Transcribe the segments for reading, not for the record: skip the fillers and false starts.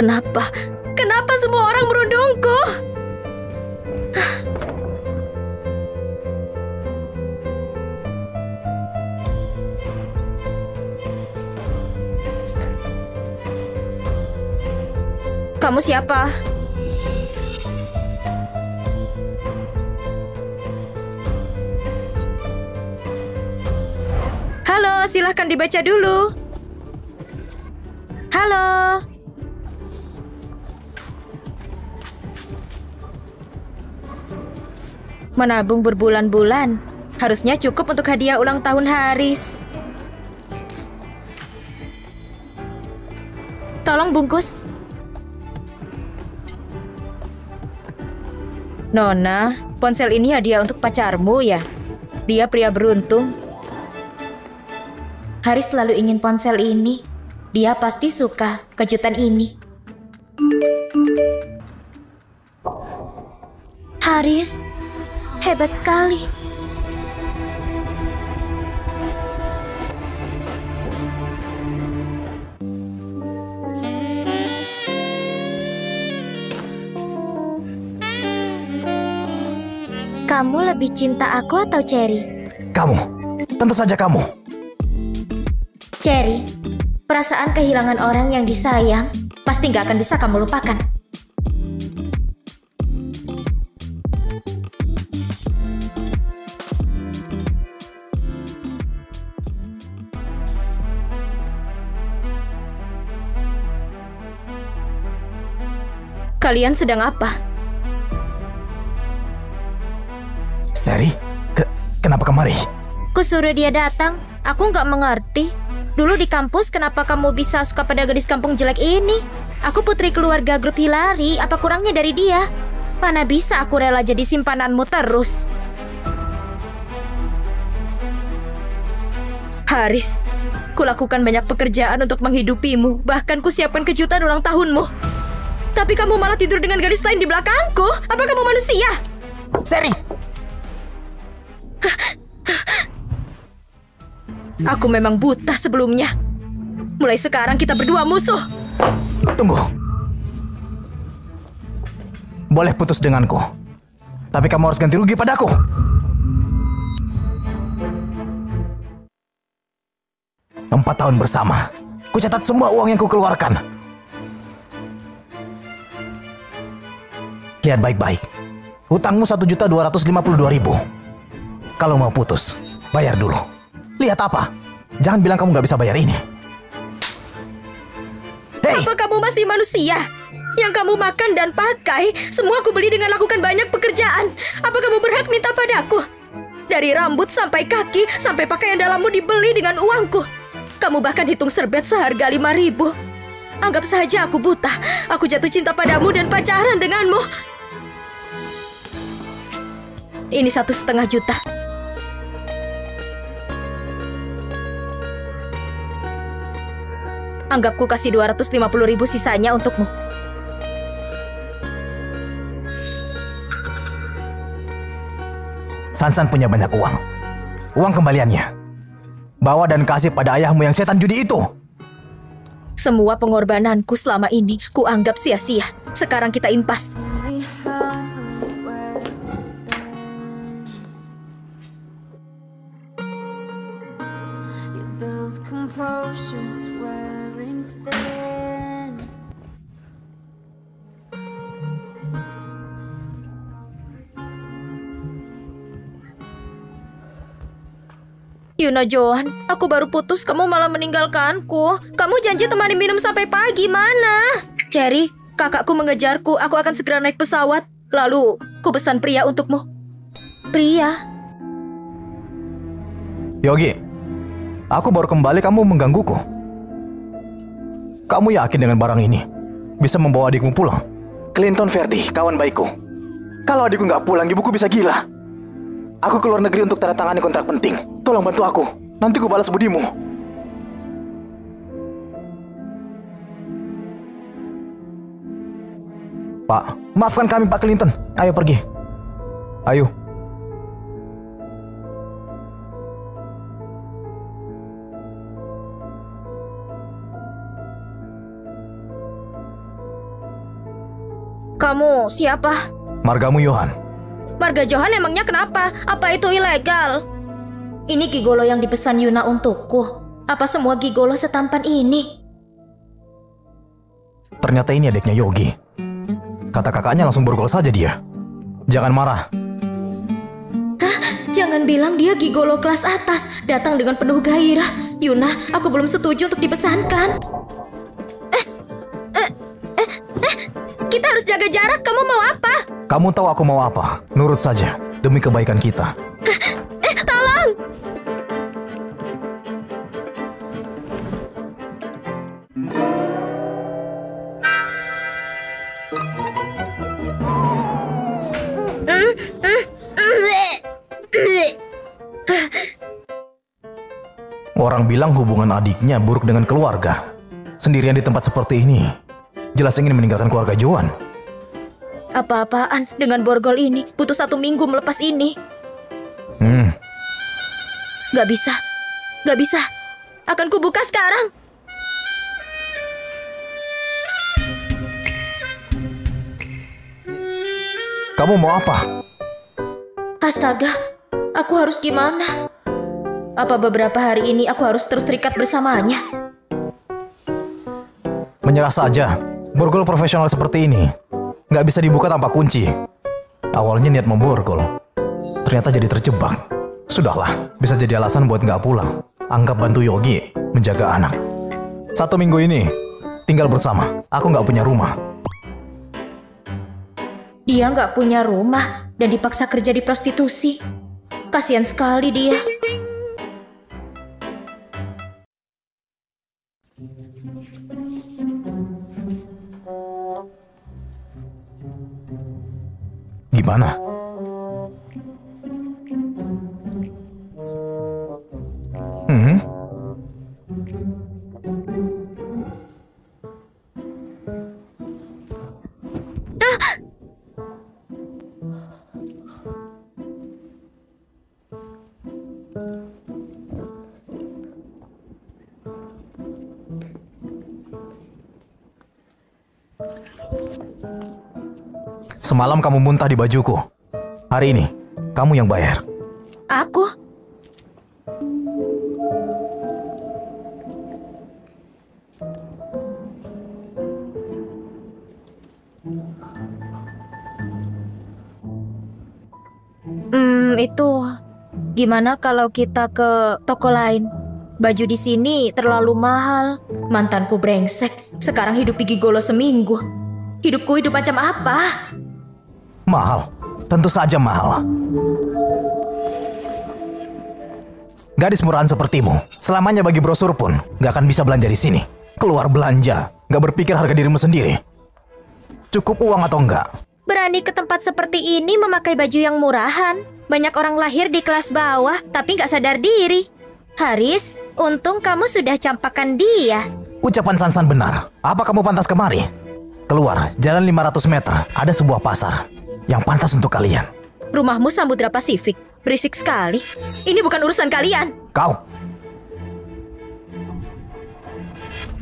Kenapa? Kenapa semua orang merundungku? Kamu siapa? Halo, silahkan dibaca dulu. Halo. Menabung berbulan-bulan. Harusnya cukup untuk hadiah ulang tahun Haris. Tolong bungkus. Nona, ponsel ini hadiah untuk pacarmu ya? Dia pria beruntung. Haris selalu ingin ponsel ini. Dia pasti suka kejutan ini. Haris, hebat sekali. Kamu lebih cinta aku atau Cherry? Kamu. Tentu saja kamu. Cherry, perasaan kehilangan orang yang disayang pasti nggak akan bisa kamu lupakan. Kalian sedang apa? Seri, kenapa kemari? Kusuruh dia datang, aku nggak mengerti. Dulu di kampus kenapa kamu bisa suka pada gadis kampung jelek ini? Aku putri keluarga grup Hilary, apa kurangnya dari dia? Mana bisa aku rela jadi simpananmu terus? Haris, kulakukan banyak pekerjaan untuk menghidupimu. Bahkan kusiapkan kejutan ulang tahunmu. Tapi kamu malah tidur dengan gadis lain di belakangku. Apa kamu manusia? Seri! Aku memang buta sebelumnya. Mulai sekarang kita berdua musuh. Tunggu. Boleh putus denganku. Tapi kamu harus ganti rugi padaku. Empat tahun bersama. Ku catat semua uang yang ku keluarkan. Lihat baik-baik. Hutangmu 1.252.000. Kalau mau putus, bayar dulu. Lihat apa? Jangan bilang kamu nggak bisa bayar ini. Hei! Apa kamu masih manusia? Yang kamu makan dan pakai, semua aku beli dengan lakukan banyak pekerjaan. Apa kamu berhak minta padaku? Dari rambut sampai kaki, sampai pakaian dalammu dibeli dengan uangku. Kamu bahkan hitung serbet seharga 5.000. Anggap saja aku buta. Aku jatuh cinta padamu dan pacaran denganmu. Ini 1,5 juta. Anggap ku kasih 250.000 sisanya untukmu. Sansan punya banyak uang. Uang kembaliannya. Bawa dan kasih pada ayahmu yang setan judi itu. Semua pengorbananku selama ini ku anggap sia-sia. Sekarang kita impas. Yuna Joan, aku baru putus, kamu malah meninggalkanku. Kamu janji temani minum sampai pagi, mana? Cherry, kakakku mengejarku, aku akan segera naik pesawat. Lalu, ku pesan pria untukmu. Pria? Yogi, aku baru kembali, kamu menggangguku. Kamu yakin dengan barang ini bisa membawa adikmu pulang? Clinton Verdi, kawan baikku. Kalau adikku nggak pulang, ibuku bisa gila. Aku keluar negeri untuk tanda tangani kontrak penting. Tolong bantu aku. Nanti ku balas budimu. Pak, maafkan kami Pak Clinton. Ayo pergi. Ayo. Kamu siapa? Margamu Johan. Marga Johan emangnya kenapa? Apa itu ilegal? Ini gigolo yang dipesan Yuna untukku. Apa semua gigolo setampan ini? Ternyata ini adiknya Yogi. Kata kakaknya langsung borgol saja dia. Jangan marah. Jangan bilang dia gigolo kelas atas, datang dengan penuh gairah. Yuna, aku belum setuju untuk dipesankan. Kita harus jaga jarak, kamu mau apa? Kamu tahu aku mau apa. Nurut saja, demi kebaikan kita. Tolong! Orang bilang hubungan adiknya buruk dengan keluarga. Sendirian di tempat seperti ini. Jelas ingin meninggalkan keluarga Johan. Apa-apaan dengan borgol ini? Butuh 1 minggu melepas ini. Gak bisa. Gak bisa. Akan kubuka sekarang. Kamu mau apa? Astaga, aku harus gimana? Apa beberapa hari ini aku harus terus terikat bersamanya? Menyerah saja. Borgol profesional seperti ini nggak bisa dibuka tanpa kunci. Awalnya niat memborgol, ternyata jadi terjebak. Sudahlah, bisa jadi alasan buat nggak pulang. Anggap bantu Yogi menjaga anak. 1 minggu ini tinggal bersama. Aku nggak punya rumah. Dia nggak punya rumah dan dipaksa kerja di prostitusi. Kasihan sekali dia. Gimana? Semalam kamu muntah di bajuku. Hari ini, kamu yang bayar. Aku? Itu gimana kalau kita ke toko lain? Baju di sini terlalu mahal. Mantanku brengsek, sekarang hidup di gigolo seminggu. Hidupku hidup macam apa? Mahal, tentu saja mahal. Gadis murahan sepertimu, selamanya bagi brosur pun gak akan bisa belanja di sini. Keluar belanja, gak berpikir harga dirimu sendiri. Cukup uang atau enggak? Berani ke tempat seperti ini memakai baju yang murahan. Banyak orang lahir di kelas bawah, tapi gak sadar diri. Haris, untung kamu sudah campakan dia. Ucapan Sansan benar. Apa kamu pantas kemari? Keluar, jalan 500 meter, ada sebuah pasar yang pantas untuk kalian. Rumahmu Samudra Pasifik. Berisik sekali. Ini bukan urusan kalian. Kau.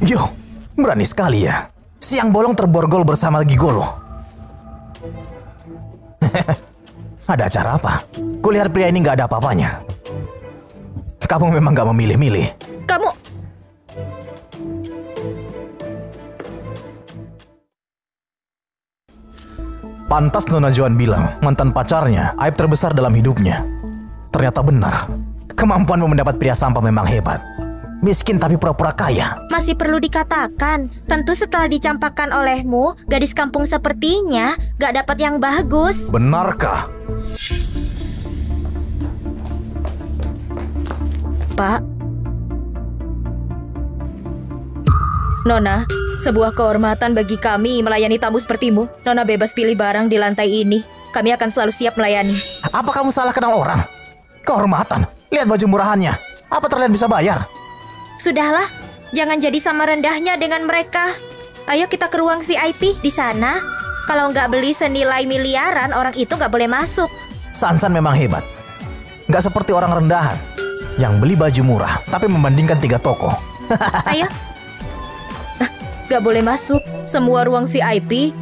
Yo, berani sekali ya. Siang bolong terborgol bersama gigolo. Ada acara apa? Kulihat pria ini gak ada apa-apanya. Kamu memang gak memilih-milih. Kamu... Pantas Nona Johan bilang mantan pacarnya aib terbesar dalam hidupnya. Ternyata benar. Kemampuanmu mendapat pria sampah memang hebat. Miskin tapi pura-pura kaya. Masih perlu dikatakan, tentu setelah dicampakkan olehmu, gadis kampung sepertinya gak dapat yang bagus. Benarkah? Pak. Nona, sebuah kehormatan bagi kami melayani tamu sepertimu. Nona bebas pilih barang di lantai ini. Kami akan selalu siap melayani. Apa kamu salah kenal orang? Kehormatan. Lihat baju murahannya. Apa terlihat bisa bayar? Sudahlah, jangan jadi sama rendahnya dengan mereka. Ayo kita ke ruang VIP di sana. Kalau nggak beli senilai miliaran, orang itu nggak boleh masuk. Sansan memang hebat. Nggak seperti orang rendahan yang beli baju murah tapi membandingkan 3 toko. Ayo. Nggak boleh masuk. Semua ruang VIP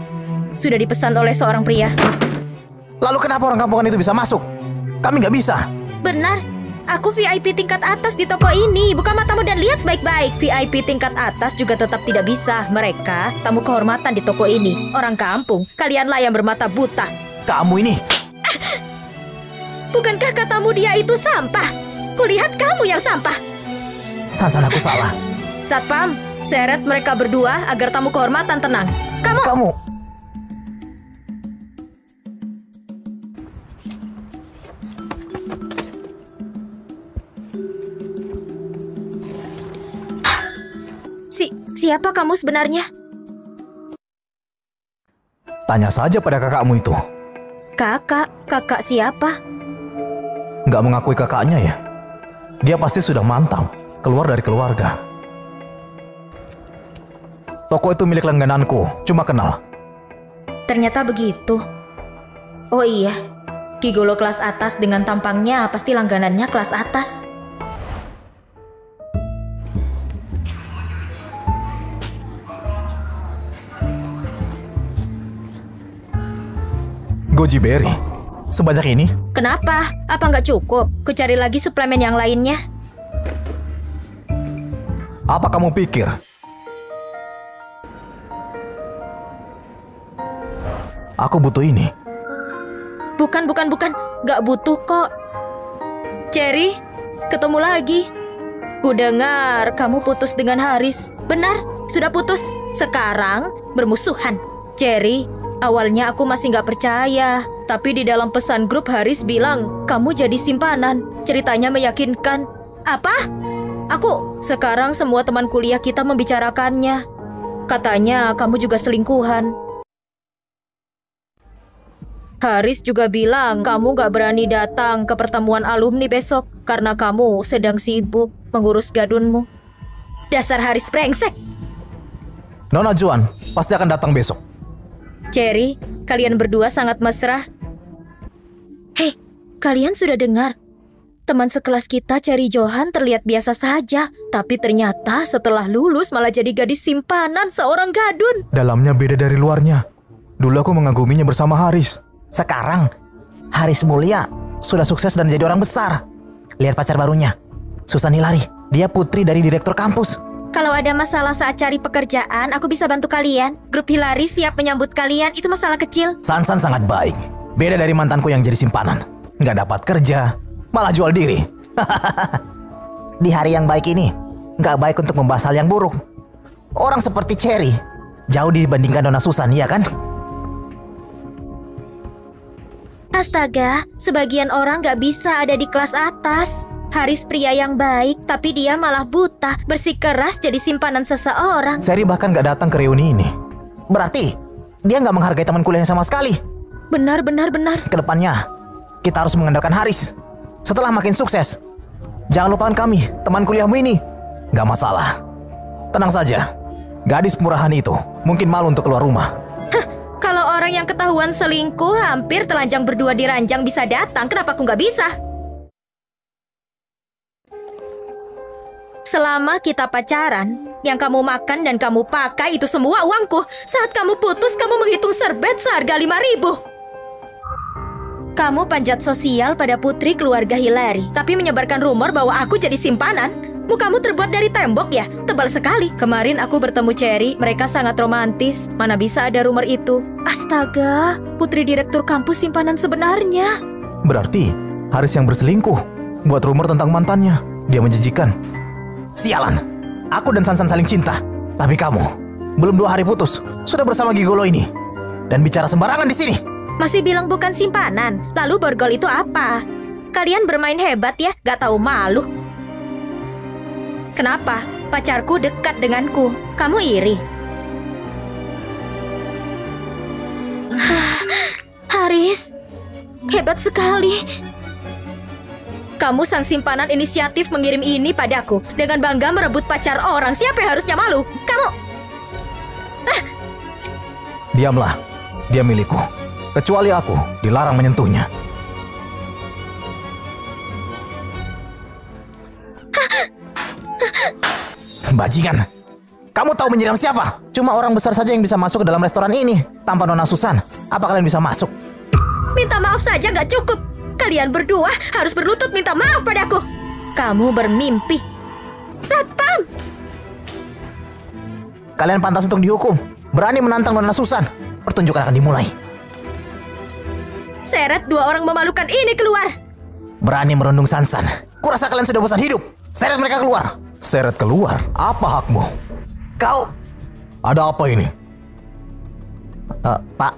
sudah dipesan oleh seorang pria. Lalu kenapa orang kampungan itu bisa masuk? Kami nggak bisa. Benar, aku VIP tingkat atas di toko ini. Buka matamu dan lihat baik-baik. VIP tingkat atas juga tetap tidak bisa. Mereka tamu kehormatan di toko ini. Orang kampung, kalianlah yang bermata buta. Kamu ini. Bukankah katamu dia itu sampah? Kulihat kamu yang sampah. San, aku salah. Satpam, seret mereka berdua agar tamu kehormatan tenang. Kamu. Siapa kamu sebenarnya? Tanya saja pada kakakmu itu. Kakak siapa? Nggak mengakui kakaknya ya? Dia pasti sudah mantap, keluar dari keluarga. Toko itu milik langgananku, cuma kenal. Ternyata begitu. Oh iya, gigolo kelas atas dengan tampangnya pasti langganannya kelas atas. Goji berry? Sebanyak ini? Kenapa? Apa nggak cukup? Ku cari lagi suplemen yang lainnya. Apa kamu pikir? Aku butuh ini. Bukan. Nggak butuh kok. Cherry, ketemu lagi. Ku dengar kamu putus dengan Haris. Benar, sudah putus. Sekarang bermusuhan. Cherry, awalnya aku masih nggak percaya. Tapi di dalam pesan grup Haris bilang kamu jadi simpanan. Ceritanya meyakinkan. Apa? Sekarang semua teman kuliah kita membicarakannya. Katanya kamu juga selingkuhan. Haris juga bilang kamu gak berani datang ke pertemuan alumni besok karena kamu sedang sibuk mengurus gadunmu. Dasar Haris brengsek. Nona Juan pasti akan datang besok. Cherry, kalian berdua sangat mesra. Hei, kalian sudah dengar? Teman sekelas kita, Cherry Johan, terlihat biasa saja. Tapi ternyata setelah lulus malah jadi gadis simpanan seorang gadun. Dalamnya beda dari luarnya. Dulu aku mengaguminya bersama Haris. Sekarang, Haris Mulia sudah sukses dan jadi orang besar. Lihat pacar barunya, Susan Hilary. Dia putri dari direktur kampus. Kalau ada masalah saat cari pekerjaan, aku bisa bantu kalian. Grup Hilary siap menyambut kalian, itu masalah kecil. Sansan sangat baik. Beda dari mantanku yang jadi simpanan. Nggak dapat kerja, malah jual diri. Di hari yang baik ini, nggak baik untuk membahas hal yang buruk. Orang seperti Cherry, jauh dibandingkan Nona Susan, iya kan? Astaga, sebagian orang gak bisa ada di kelas atas. Haris pria yang baik, tapi dia malah buta, bersikeras jadi simpanan seseorang. Cherry bahkan gak datang ke reuni ini. Berarti, dia gak menghargai teman kuliahnya sama sekali. Benar. Kedepannya, kita harus mengandalkan Haris. Setelah makin sukses, jangan lupakan kami, teman kuliahmu ini. Gak masalah. Tenang saja, gadis murahan itu mungkin malu untuk keluar rumah. Kalau orang yang ketahuan selingkuh hampir telanjang berdua di ranjang bisa datang, kenapa aku nggak bisa? Selama kita pacaran, yang kamu makan dan kamu pakai itu semua uangku. Saat kamu putus, kamu menghitung serbet seharga 5.000. Kamu panjat sosial pada putri keluarga Hilary, tapi menyebarkan rumor bahwa aku jadi simpanan. Mukamu terbuat dari tembok ya? Tebal sekali. Kemarin aku bertemu Cherry, mereka sangat romantis. Mana bisa ada rumor itu? Astaga, putri direktur kampus simpanan sebenarnya. Berarti Haris yang berselingkuh, buat rumor tentang mantannya. Dia menjijikan. Sialan, aku dan Sansan saling cinta. Tapi kamu, belum 2 hari putus, sudah bersama gigolo ini. Dan bicara sembarangan di sini. Masih bilang bukan simpanan, lalu borgol itu apa? Kalian bermain hebat ya, gak tahu malu. Kenapa? Pacarku dekat denganku. Kamu iri? Haris, hebat sekali. Kamu sang simpanan inisiatif mengirim ini padaku. Dengan bangga merebut pacar orang. Siapa yang harusnya malu? Kamu... Diamlah, dia milikku. Kecuali aku dilarang menyentuhnya. Bajingan, Kamu tahu menyiram siapa? Cuma orang besar saja yang bisa masuk ke dalam restoran ini. Tanpa Nona Susan, apa kalian bisa masuk? Minta maaf saja gak cukup. Kalian berdua harus berlutut minta maaf padaku. Kamu bermimpi. Satpam! Kalian pantas untuk dihukum. Berani menantang Nona Susan. Pertunjukan akan dimulai. Seret dua orang memalukan ini keluar. Berani merundung Sansan. Kurasa kalian sudah bosan hidup. Seret mereka keluar. Seret keluar? Apa hakmu? Kau... Ada apa ini? Pak.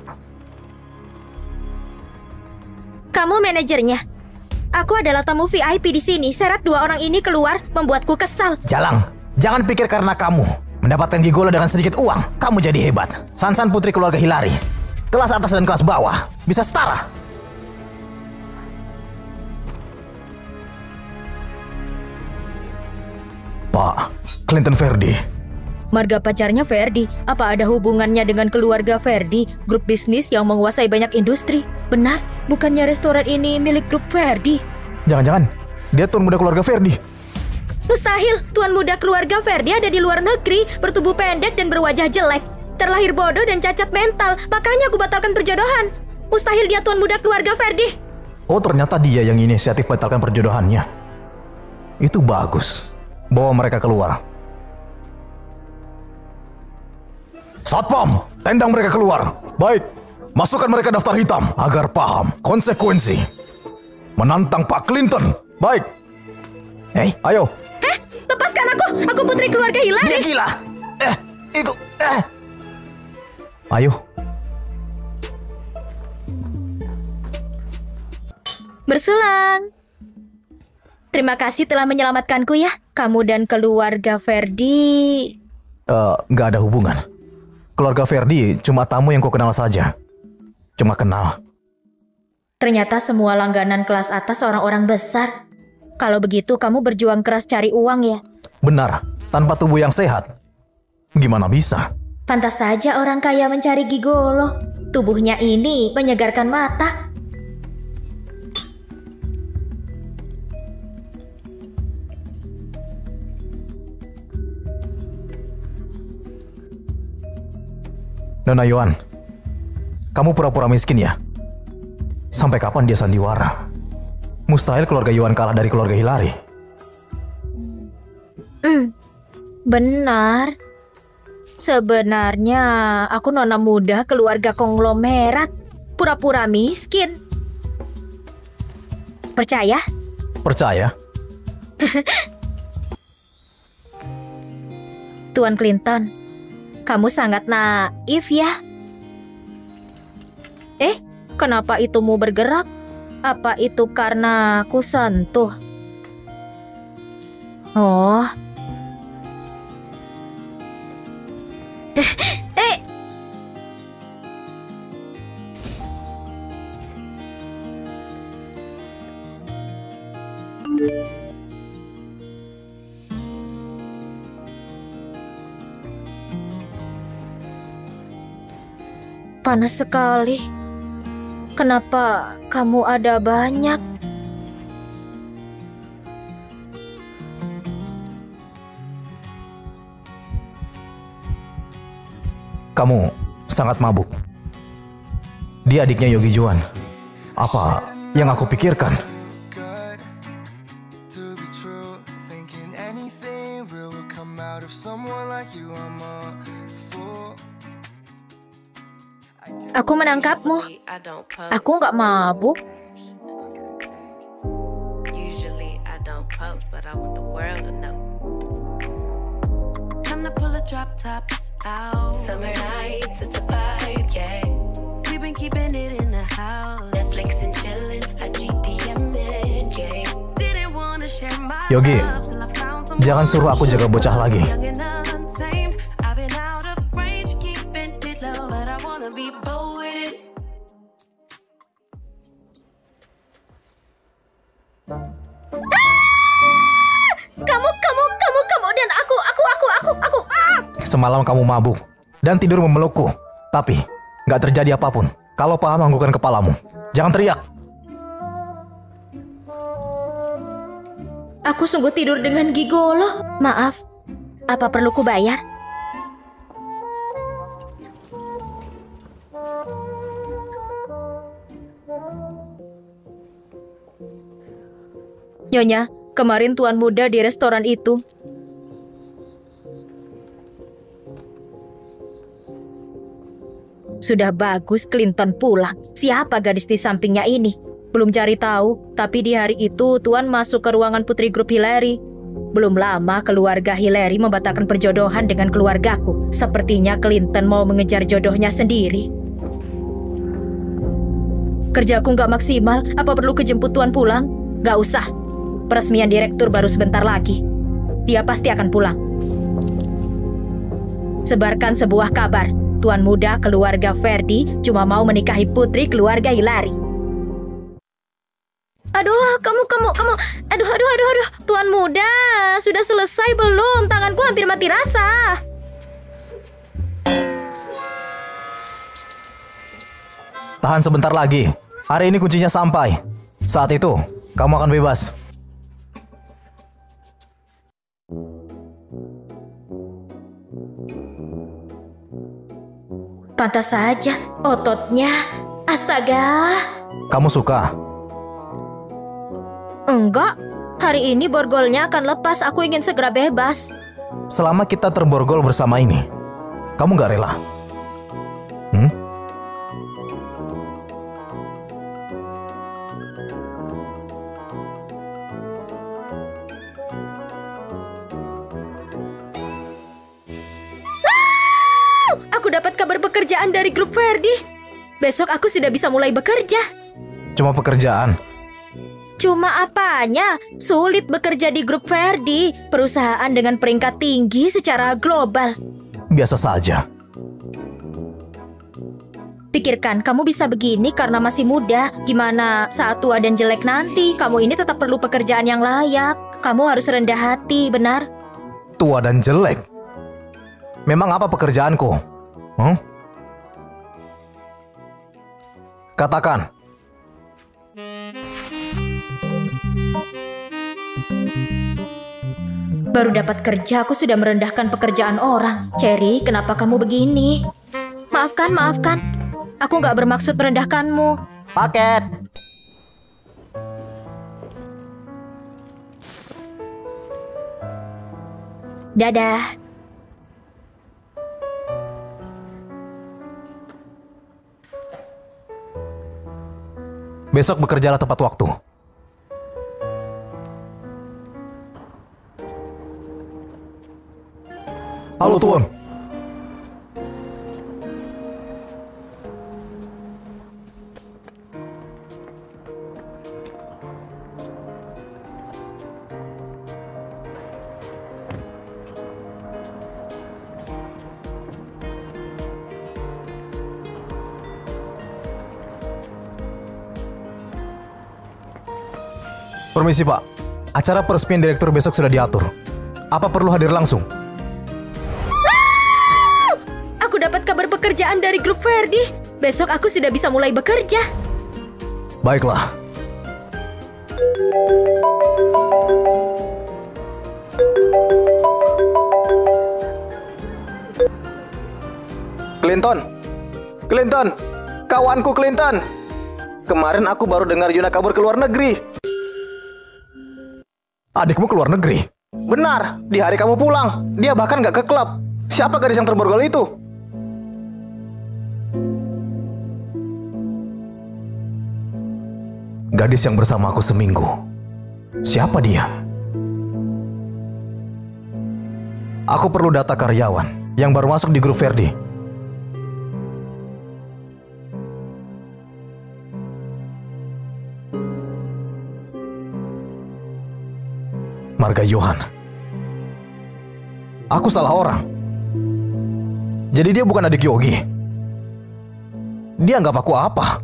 Kamu manajernya. Aku adalah tamu VIP di sini. Seret dua orang ini keluar membuatku kesal. Jalang, jangan pikir karena kamu mendapatkan gigolo dengan sedikit uang, kamu jadi hebat. Sansan putri keluarga Hilary. Kelas atas dan kelas bawah bisa setara. Pak, Clinton Verdi. Marga pacarnya Verdi. Apa ada hubungannya dengan keluarga Verdi, grup bisnis yang menguasai banyak industri? Benar, bukannya restoran ini milik grup Verdi? Jangan-jangan dia tuan muda keluarga Verdi. Mustahil, tuan muda keluarga Verdi ada di luar negeri, bertubuh pendek dan berwajah jelek. Terlahir bodoh dan cacat mental, makanya aku batalkan perjodohan. Mustahil dia tuan muda keluarga Verdi. Oh, ternyata dia yang inisiatif batalkan perjodohannya. Itu bagus. Bawa mereka keluar. Satpam, tendang mereka keluar. Baik, masukkan mereka daftar hitam agar paham konsekuensi menantang Pak Clinton. Baik. Ayo. Lepaskan aku. Aku putri keluarga Hilary. Dia gila. Ayo. Bersulang. Terima kasih telah menyelamatkanku ya. Kamu dan keluarga Verdi. Nggak ada hubungan. Keluarga Verdi cuma tamu yang kau kenal saja. Cuma kenal. Ternyata semua langganan kelas atas orang-orang besar. Kalau begitu kamu berjuang keras cari uang ya? Benar, tanpa tubuh yang sehat. Gimana bisa? Pantas saja orang kaya mencari gigolo. Tubuhnya ini menyegarkan mata. Nona Yuan, kamu pura-pura miskin ya? Sampai kapan dia sandiwara? Mustahil keluarga Yuan kalah dari keluarga Hilary. Benar. Sebenarnya aku nona muda keluarga konglomerat. Pura-pura miskin. Percaya? Percaya? Tuan Clinton, kamu sangat naif ya. Kenapa itumu bergerak? Apa itu karena ku sentuh? Oh. Panas sekali. Kenapa kamu ada banyak? Kamu sangat mabuk. Dia adiknya Yogi Juan. Apa yang aku pikirkan? Aku menangkapmu. Aku nggak mabuk. Summer nights, it's a vibe, yeah. We've been keeping it in the house. Netflix and chilling, a GPM in, yeah. Didn't wanna share my Yogi, jangan suruh aku jaga bocah lagi. Kamu dan aku. Semalam kamu mabuk dan tidur memelukku. Tapi nggak terjadi apapun. Kalau paham anggukan kepalamu. Jangan teriak. Aku sungguh tidur dengan gigolo. Maaf, apa perlu ku bayar? Nyonya, kemarin tuan muda di restoran itu. Sudah bagus Clinton pulang. Siapa gadis di sampingnya ini? Belum cari tahu, tapi di hari itu tuan masuk ke ruangan putri grup Hillary. Belum lama keluarga Hillary membatalkan perjodohan dengan keluargaku. Sepertinya Clinton mau mengejar jodohnya sendiri. Kerjaku nggak maksimal, apa perlu kejemput tuan pulang? Nggak usah. Peresmian direktur baru sebentar lagi. Dia pasti akan pulang. Sebarkan sebuah kabar. Tuan muda keluarga Ferdi cuma mau menikahi putri keluarga Hillary. Aduh, kamu. Aduh. Tuan muda, sudah selesai belum? Tanganku hampir mati rasa. Tahan sebentar lagi. Hari ini kuncinya sampai. Saat itu, kamu akan bebas. Pantas saja, ototnya. Astaga. Kamu suka? Enggak, hari ini borgolnya akan lepas. Aku ingin segera bebas. Selama kita terborgol bersama ini, kamu gak rela? Aku dapat kabar pekerjaan dari grup Ferdi. Besok aku sudah bisa mulai bekerja. Cuma pekerjaan? Cuma apanya? Sulit bekerja di grup Ferdi, perusahaan dengan peringkat tinggi secara global. Biasa saja. Pikirkan, kamu bisa begini karena masih muda. Gimana saat tua dan jelek nanti? Kamu ini tetap perlu pekerjaan yang layak. Kamu harus rendah hati, benar? Tua dan jelek? Memang apa pekerjaanku? Katakan. Baru dapat kerja, aku sudah merendahkan pekerjaan orang. Cherry, kenapa kamu begini? Maafkan. Aku nggak bermaksud merendahkanmu. Paket. Dadah. Besok bekerjalah tepat waktu. Halo Tuan. Permisi Pak, acara peresmian direktur besok sudah diatur. Apa perlu hadir langsung? Aku dapat kabar pekerjaan dari grup Ferdi. Besok aku sudah bisa mulai bekerja. Baiklah. Clinton, kawanku Clinton. Kemarin aku baru dengar Yuna kabur ke luar negeri. Adikmu keluar negeri? Benar, di hari kamu pulang. Dia bahkan gak ke klub. Siapa gadis yang terborgol itu? Gadis yang bersama aku seminggu. Siapa dia? Aku perlu data karyawan yang baru masuk di grup Ferdi. Marga Johan. Aku salah orang. Jadi dia bukan adik Yogi. Dia anggap aku apa?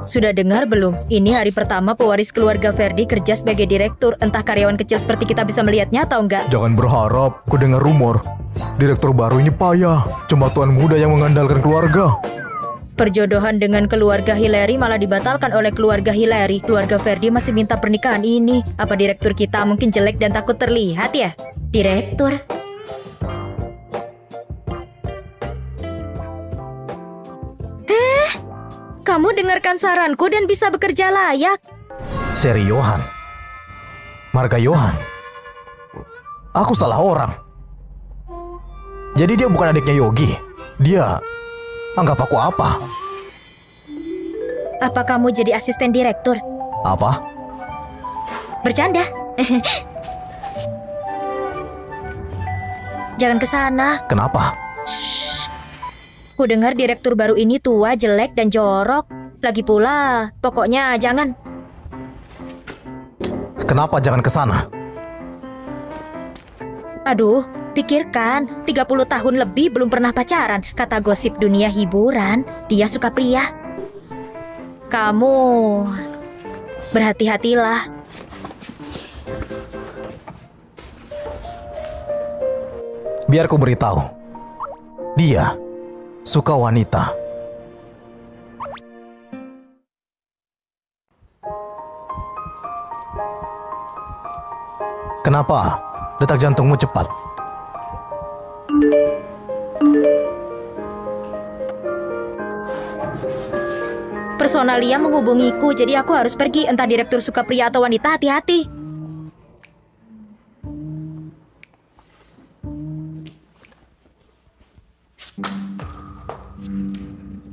Sudah dengar belum? Ini hari pertama pewaris keluarga Ferdi kerja sebagai direktur. Entah karyawan kecil seperti kita bisa melihatnya atau enggak. Jangan berharap, ku dengar rumor. Direktur baru ini payah. Cuma tuan muda yang mengandalkan keluarga. Perjodohan dengan keluarga Hillary malah dibatalkan oleh keluarga Hillary. Keluarga Ferdi masih minta pernikahan ini. Apa direktur kita mungkin jelek dan takut terlihat ya? Direktur? mendengarkan saranku dan bisa bekerja layak. Seri Johan. Marga Johan. Aku salah orang. Jadi dia bukan adiknya Yogi. Dia anggap aku apa? Apa kamu jadi asisten direktur? Apa? Bercanda. Jangan ke sana. Kenapa? Ku dengar direktur baru ini tua, jelek, dan jorok. Lagi pula, pokoknya jangan. Kenapa jangan ke sana? Aduh, pikirkan, 30 tahun lebih belum pernah pacaran. Kata gosip dunia hiburan, dia suka pria. Kamu berhati-hatilah. Biar ku beritahu. Dia suka wanita. Kenapa detak jantungmu cepat? Personalia menghubungiku, jadi aku harus pergi. Entah direktur suka pria atau wanita, hati-hati.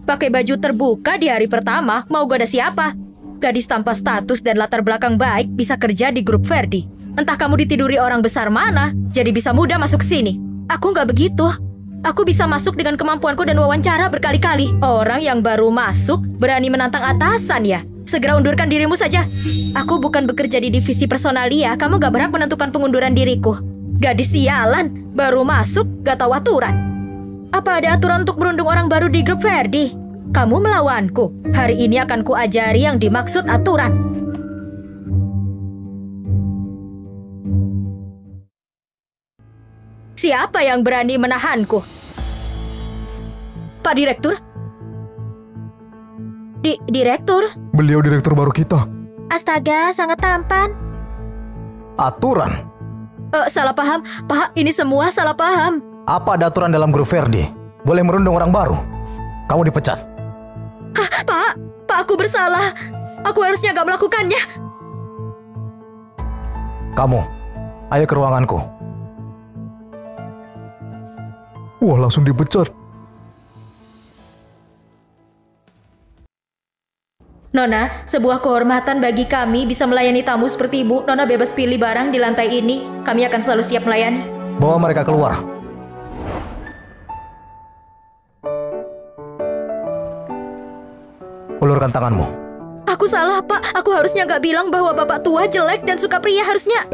Pakai baju terbuka di hari pertama, mau goda siapa? Gadis tanpa status dan latar belakang baik bisa kerja di grup Verdi. Entah kamu ditiduri orang besar mana, jadi bisa mudah masuk sini. Aku nggak begitu. Aku bisa masuk dengan kemampuanku dan wawancara berkali-kali. Orang yang baru masuk berani menantang atasan ya. Segera undurkan dirimu saja. Aku bukan bekerja di divisi personalia, kamu gak berhak menentukan pengunduran diriku. Gadis sialan, baru masuk, gak tahu aturan. Apa ada aturan untuk merundung orang baru di grup Verdi? Kamu melawanku. Hari ini akan kuajari yang dimaksud aturan. Siapa yang berani menahanku? Pak Direktur? Direktur? Beliau direktur baru kita. Astaga, sangat tampan. Aturan? Salah paham. Pak, ini semua salah paham. Apa ada aturan dalam grup Verdi? Boleh merundung orang baru. Kamu dipecat. Pak, aku bersalah. Aku harusnya gak melakukannya. Kamu, ayo ke ruanganku. Wah, langsung dipecat. Nona, sebuah kehormatan bagi kami bisa melayani tamu seperti ibu. Nona bebas pilih barang di lantai ini. Kami akan selalu siap melayani. Bawa mereka keluar. Ulurkan tanganmu. Aku salah, Pak. Aku harusnya gak bilang bahwa bapak tua, jelek, dan suka pria. Harusnya...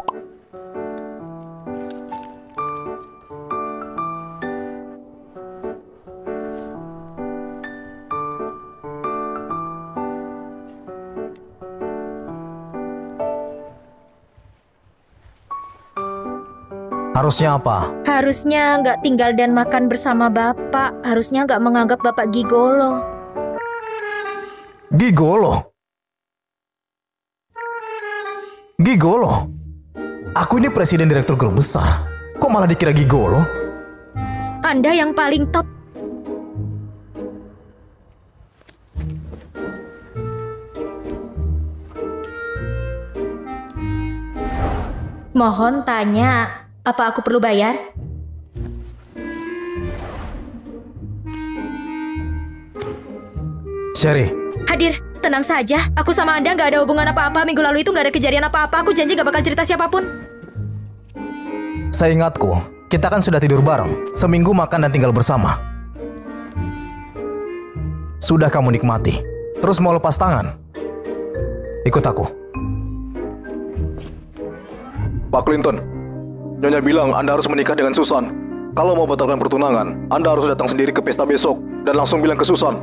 Harusnya apa? Harusnya nggak tinggal dan makan bersama bapak. Harusnya nggak menganggap bapak gigolo. Gigolo? Gigolo? Aku ini presiden direktur grup besar. Kok malah dikira gigolo? Anda yang paling top. Mohon tanya, apa aku perlu bayar? Sherry. Hadir, tenang saja. Aku sama Anda nggak ada hubungan apa-apa. Minggu lalu itu nggak ada kejadian apa-apa. Aku janji nggak bakal cerita siapapun. Seingatku, kita kan sudah tidur bareng. Seminggu makan dan tinggal bersama. Sudah kamu nikmati. Terus mau lepas tangan? Ikut aku. Pak Clinton, Nyonya bilang Anda harus menikah dengan Susan. Kalau mau batalkan pertunangan, Anda harus datang sendiri ke pesta besok dan langsung bilang ke Susan.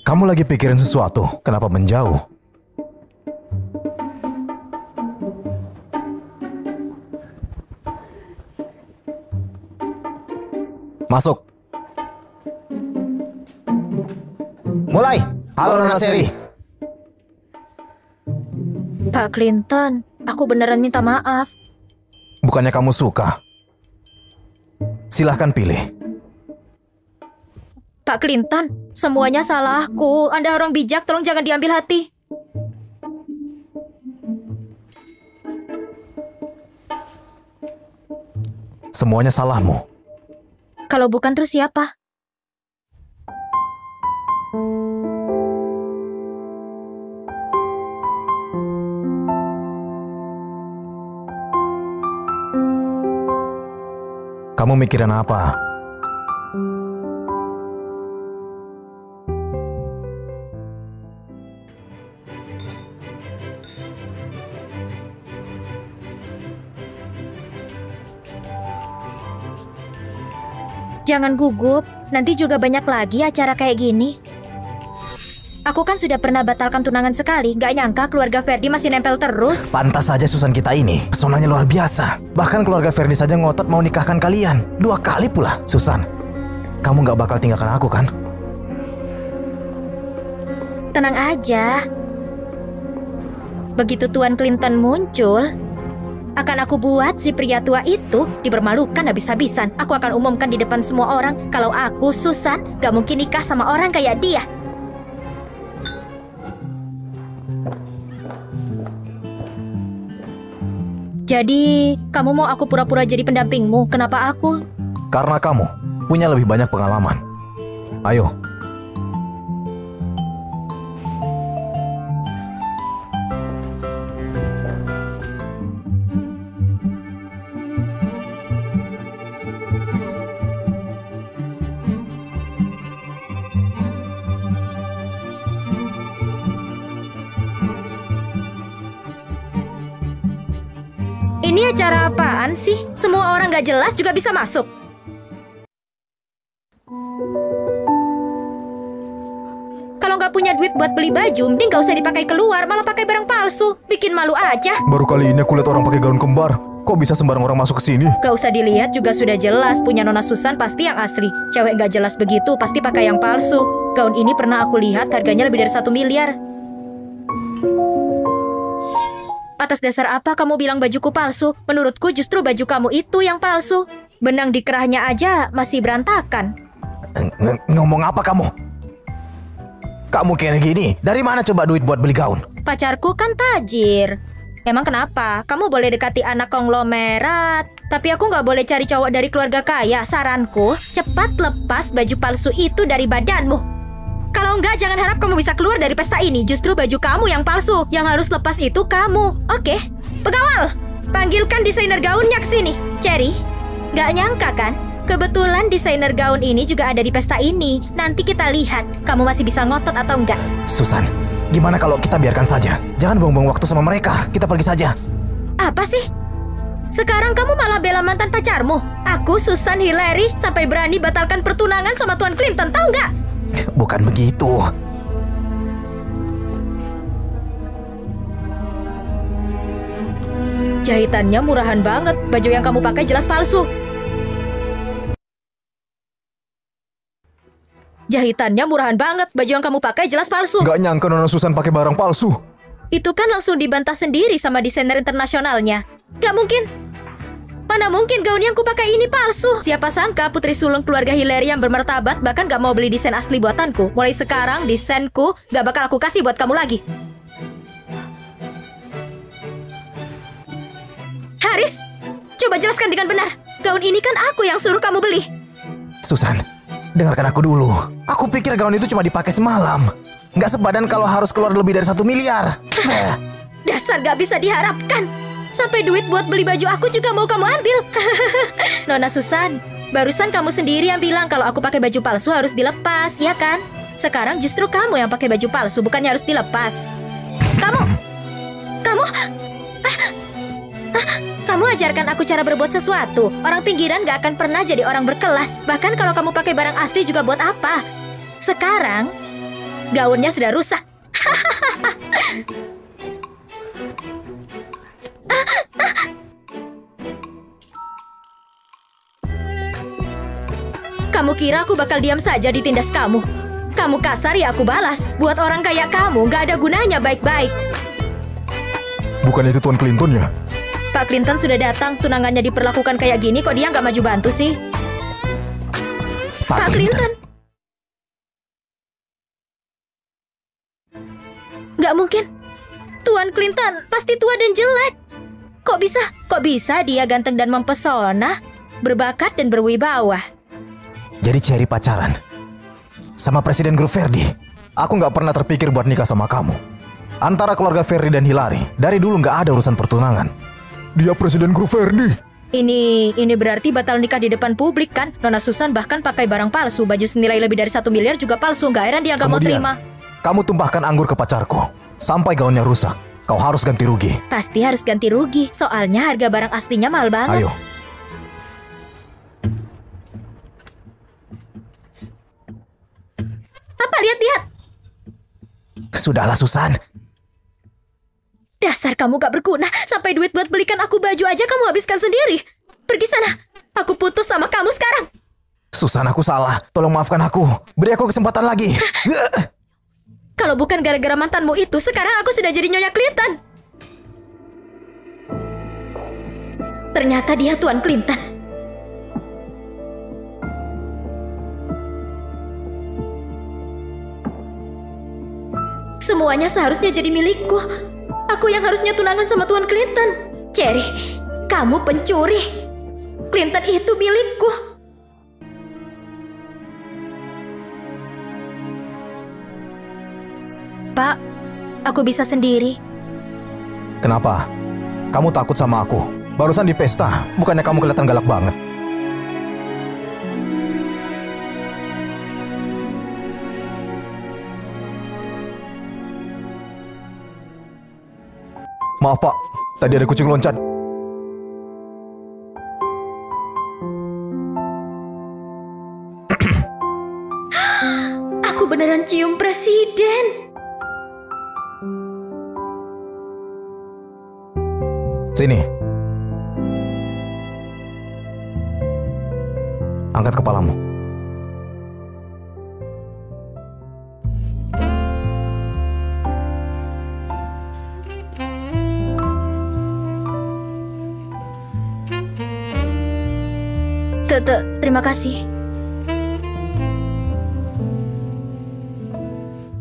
Kamu lagi pikirin sesuatu, kenapa menjauh? Masuk. Mulai. Halo Nona Sherry. Pak Clinton, aku beneran minta maaf. Bukannya kamu suka? Silahkan pilih. Pak Clinton, semuanya salahku. Anda orang bijak, tolong jangan diambil hati. Semuanya salahmu. Kalau bukan terus siapa? Kamu mikirin apa? Jangan gugup, nanti juga banyak lagi acara kayak gini. Aku kan sudah pernah batalkan tunangan sekali, gak nyangka keluarga Ferdi masih nempel terus. Pantas saja Susan kita ini, pesonanya luar biasa. Bahkan keluarga Ferdi saja ngotot mau nikahkan kalian. 2 kali pula. Susan, kamu gak bakal tinggalkan aku kan? Tenang aja. Begitu Tuan Clinton muncul, akan aku buat si pria tua itu dipermalukan habis-habisan. Aku akan umumkan di depan semua orang kalau aku, Susan, gak mungkin nikah sama orang kayak dia. Jadi, kamu mau aku pura-pura jadi pendampingmu? Kenapa aku? Karena kamu punya lebih banyak pengalaman. Ayo. Ini acara apaan sih? Semua orang gak jelas juga bisa masuk. Kalau nggak punya duit buat beli baju, mending gak usah dipakai keluar, malah pakai barang palsu. Bikin malu aja. Baru kali ini aku lihat orang pakai gaun kembar. Kok bisa sembarang orang masuk ke sini? Gak usah dilihat juga sudah jelas. Punya Nona Susan pasti yang asli. Cewek gak jelas begitu pasti pakai yang palsu. Gaun ini pernah aku lihat harganya lebih dari 1 miliar. Atas dasar apa kamu bilang bajuku palsu? Menurutku justru baju kamu itu yang palsu. Benang di kerahnya aja masih berantakan. Ngomong apa kamu? Kamu kayak gini, dari mana coba duit buat beli gaun? Pacarku kan tajir. Emang kenapa? Kamu boleh dekati anak konglomerat, tapi aku nggak boleh cari cowok dari keluarga kaya. Saranku, cepat lepas baju palsu itu dari badanmu. Kalau enggak, jangan harap kamu bisa keluar dari pesta ini. Justru baju kamu yang palsu. Yang harus lepas itu kamu. Oke? Pengawal, panggilkan desainer gaunnya ke sini. Cherry, nggak nyangka kan? Kebetulan desainer gaun ini juga ada di pesta ini. Nanti kita lihat, kamu masih bisa ngotot atau enggak. Susan, gimana kalau kita biarkan saja? Jangan buang-buang waktu sama mereka. Kita pergi saja. Apa sih? Sekarang kamu malah bela mantan pacarmu. Aku, Susan Hillary, sampai berani batalkan pertunangan sama Tuan Clinton, tahu nggak? Bukan begitu. Jahitannya murahan banget. Baju yang kamu pakai jelas palsu. Jahitannya murahan banget. Baju yang kamu pakai jelas palsu. Gak nyangka Nona Susan pakai barang palsu. Itu kan langsung dibantah sendiri sama desainer internasionalnya. Gak mungkin. Mana mungkin gaun yang kupakai ini palsu? Siapa sangka putri sulung keluarga Hillary yang bermartabat bahkan gak mau beli desain asli buatanku. Mulai sekarang desainku gak bakal aku kasih buat kamu lagi. Haris, coba jelaskan dengan benar. Gaun ini kan aku yang suruh kamu beli. Susan, dengarkan aku dulu. Aku pikir gaun itu cuma dipakai semalam. Gak sepadan kalau harus keluar lebih dari 1 miliar. Dasar gak bisa diharapkan. Sampai duit buat beli baju aku juga mau kamu ambil. Nona Susan, barusan kamu sendiri yang bilang kalau aku pakai baju palsu harus dilepas, ya kan? Sekarang justru kamu yang pakai baju palsu, bukannya harus dilepas. Kamu ajarkan aku cara berbuat sesuatu. Orang pinggiran gak akan pernah jadi orang berkelas. Bahkan kalau kamu pakai barang asli juga buat apa? Sekarang, gaunnya sudah rusak. Kamu kira aku bakal diam saja ditindas kamu? Kamu kasar ya aku balas. Buat orang kayak kamu gak ada gunanya baik-baik. Bukan itu Tuan Clinton ya? Pak Clinton sudah datang, tunangannya diperlakukan kayak gini, kok dia nggak maju bantu sih? Pak Clinton. Nggak mungkin. Tuan Clinton pasti tua dan jelek. Kok bisa dia ganteng dan mempesona, berbakat dan berwibawa? Jadi Cherry pacaran sama Presiden Grup Verdi? Aku nggak pernah terpikir buat nikah sama kamu. Antara keluarga Verdi dan Hilary, dari dulu nggak ada urusan pertunangan. Dia Presiden Grup Verdi. Ini berarti batal nikah di depan publik kan? Nona Susan bahkan pakai barang palsu, baju senilai lebih dari 1 miliar juga palsu. Nggak heran dia nggak mau terima. Kamu tumpahkan anggur ke pacarku sampai gaunnya rusak. Kau harus ganti rugi. Pasti harus ganti rugi, soalnya harga barang aslinya mahal banget. Ayo. Apa? Lihat. Sudahlah Susan. Dasar kamu gak berguna. Sampai duit buat belikan aku baju aja kamu habiskan sendiri. Pergi sana. Aku putus sama kamu sekarang. Susan, aku salah. Tolong maafkan aku. Beri aku kesempatan lagi. Kalau bukan gara-gara mantanmu itu, sekarang aku sudah jadi Nyonya Clinton. Ternyata dia Tuan Clinton. Semuanya seharusnya jadi milikku. Aku yang harusnya tunangan sama Tuan Clinton. Cherry, kamu pencuri. Clinton itu milikku. Pak, aku bisa sendiri. Kenapa? Kamu takut sama aku? Barusan di pesta, bukannya kamu kelihatan galak banget. Maaf Pak, tadi ada kucing loncat. Aku beneran cium presiden. Sini. Angkat kepalamu. Terima kasih.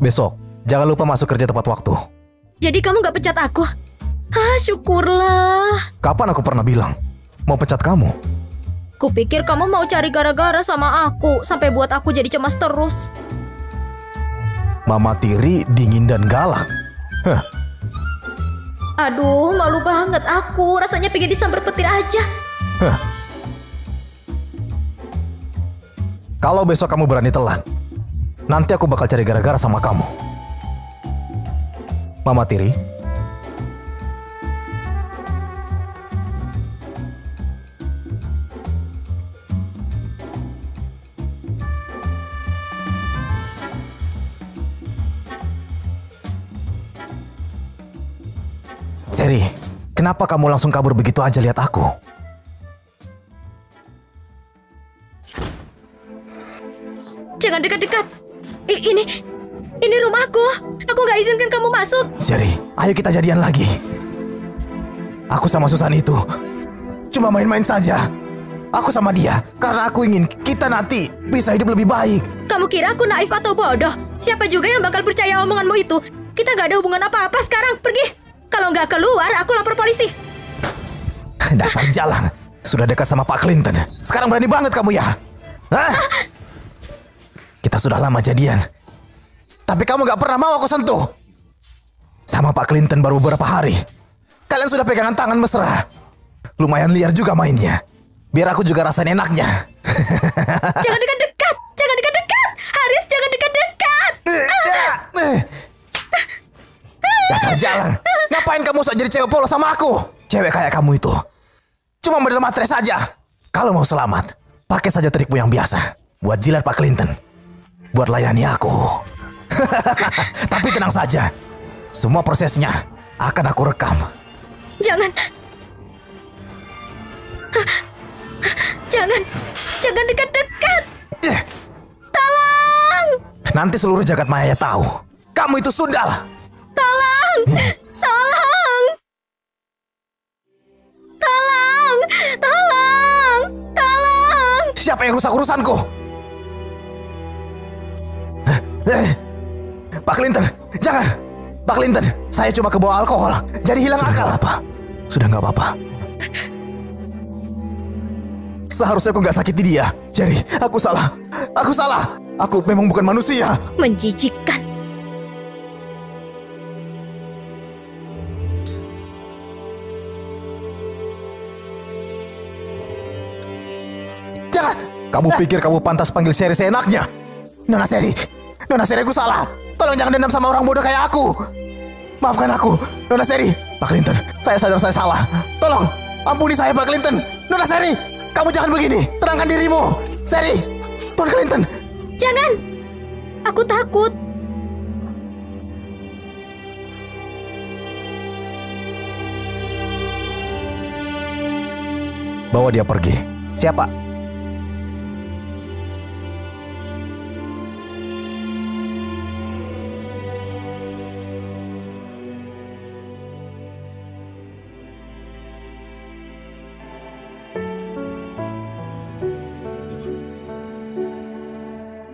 Besok, jangan lupa masuk kerja tepat waktu. Jadi kamu gak pecat aku? Syukurlah. Kapan aku pernah bilang mau pecat kamu? Kupikir kamu mau cari gara-gara sama aku, sampai buat aku jadi cemas terus. Mama tiri, dingin dan galak. Aduh, malu banget aku. Rasanya pengen disambar petir aja. Kalau besok kamu berani telat, nanti aku bakal cari gara-gara sama kamu. Mama tiri. Cherry, kenapa kamu langsung kabur begitu aja lihat aku? Jangan dekat-dekat. Ini rumahku. Aku gak izinkan kamu masuk. Cherry, ayo kita jadian lagi. Aku sama Susan itu cuma main-main saja. Aku sama dia karena aku ingin kita nanti bisa hidup lebih baik. Kamu kira aku naif atau bodoh? Siapa juga yang bakal percaya omonganmu itu? Kita gak ada hubungan apa-apa sekarang. Pergi. Kalau nggak keluar, aku lapor polisi. Dasar jalang. Sudah dekat sama Pak Clinton. Sekarang berani banget kamu ya? Hah? Kita sudah lama jadian. Tapi kamu nggak pernah mau aku sentuh. Sama Pak Clinton baru beberapa hari. Kalian sudah pegangan tangan mesra. Lumayan liar juga mainnya. Biar aku juga rasain enaknya. Jangan dekat-dekat. Jangan dekat-dekat. Haris, jangan dekat-dekat. Dasar jalan. Ngapain kamu sok jadi cewek polos sama aku? Cewek kayak kamu itu cuma model matre saja. Kalau mau selamat, pakai saja trikmu yang biasa. Buat jilat Pak Clinton. Buat layani aku. Tapi tenang saja. Semua prosesnya akan aku rekam. Jangan. Jangan dekat-dekat. Tolong. Nanti seluruh jagat maya tahu. Kamu itu sundal. Tolong. Tolong. Siapa yang rusak urusanku? Pak Clinton, jangan. Pak Clinton, saya cuma kebawa alkohol. Jadi hilang akal. Apa? Sudah nggak apa-apa. Seharusnya aku nggak sakiti dia. Jerry, aku salah. Aku salah. Aku memang bukan manusia. Menjijikkan. Jangan. Kamu pikir kamu pantas panggil Sherry seenaknya? Nona Sherry, aku salah. Tolong jangan dendam sama orang bodoh kayak aku. Maafkan aku, Nona Sherry. Pak Clinton, saya sadar saya salah. Tolong, ampuni saya Pak Clinton. Nona Sherry, kamu jangan begini. Tenangkan dirimu. Sherry, Tuan Clinton. Jangan. Aku takut. Bawa dia pergi. Siapa?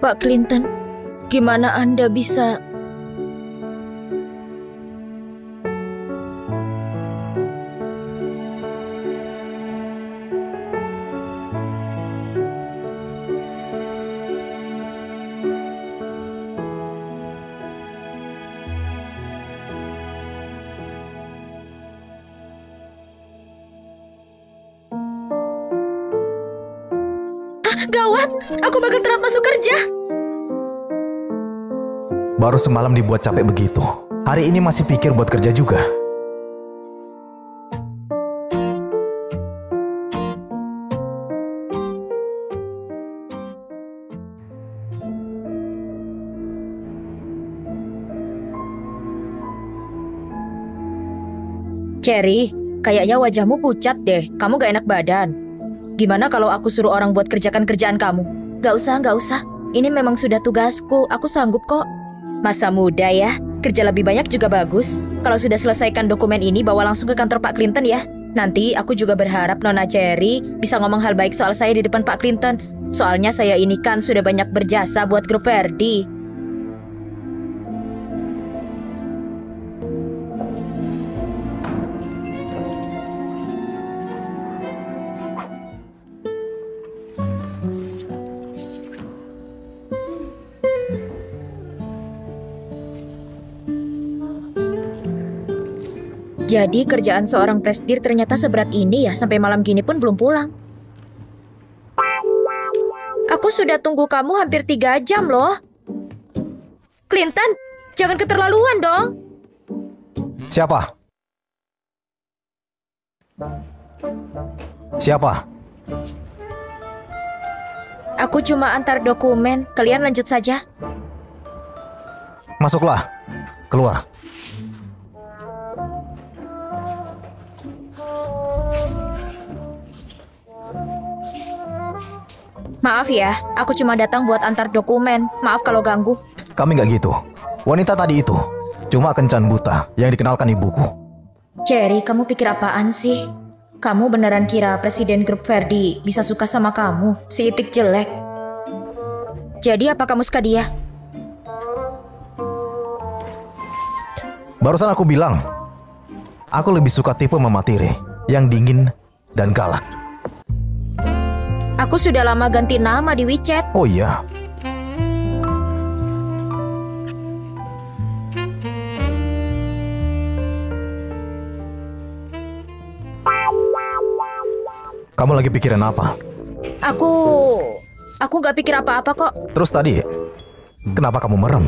Pak Clinton, gimana Anda bisa... Gawat, aku bakal telat masuk kerja. Baru semalam dibuat capek begitu. Hari ini masih pikir buat kerja juga. Cherry, kayaknya wajahmu pucat deh. Kamu gak enak badan. Gimana kalau aku suruh orang buat kerjakan kerjaan kamu? Gak usah. Ini memang sudah tugasku, aku sanggup kok. Masa muda ya, kerja lebih banyak juga bagus. Kalau sudah selesaikan dokumen ini, bawa langsung ke kantor Pak Clinton ya. Nanti aku juga berharap Nona Cherry bisa ngomong hal baik soal saya di depan Pak Clinton. Soalnya saya ini kan sudah banyak berjasa buat grup Verdi. Jadi kerjaan seorang presidir ternyata seberat ini ya, sampai malam gini pun belum pulang. Aku sudah tunggu kamu hampir 3 jam loh. Clinton, jangan keterlaluan dong. Siapa? Siapa? Aku cuma antar dokumen, kalian lanjut saja. Masuklah. Keluar. Maaf ya, aku cuma datang buat antar dokumen. Maaf kalau ganggu. Kami nggak gitu. Wanita tadi itu cuma kencan buta yang dikenalkan ibuku. Cherry, kamu pikir apaan sih? Kamu beneran kira presiden grup Verdi bisa suka sama kamu? Si itik jelek. Jadi apa kamu suka dia? Barusan aku bilang, aku lebih suka tipe Mama Tiri yang dingin dan galak. Aku sudah lama ganti nama di WeChat. Oh iya. Kamu lagi pikirin apa? Aku nggak pikir apa-apa kok. Terus tadi, kenapa kamu merem?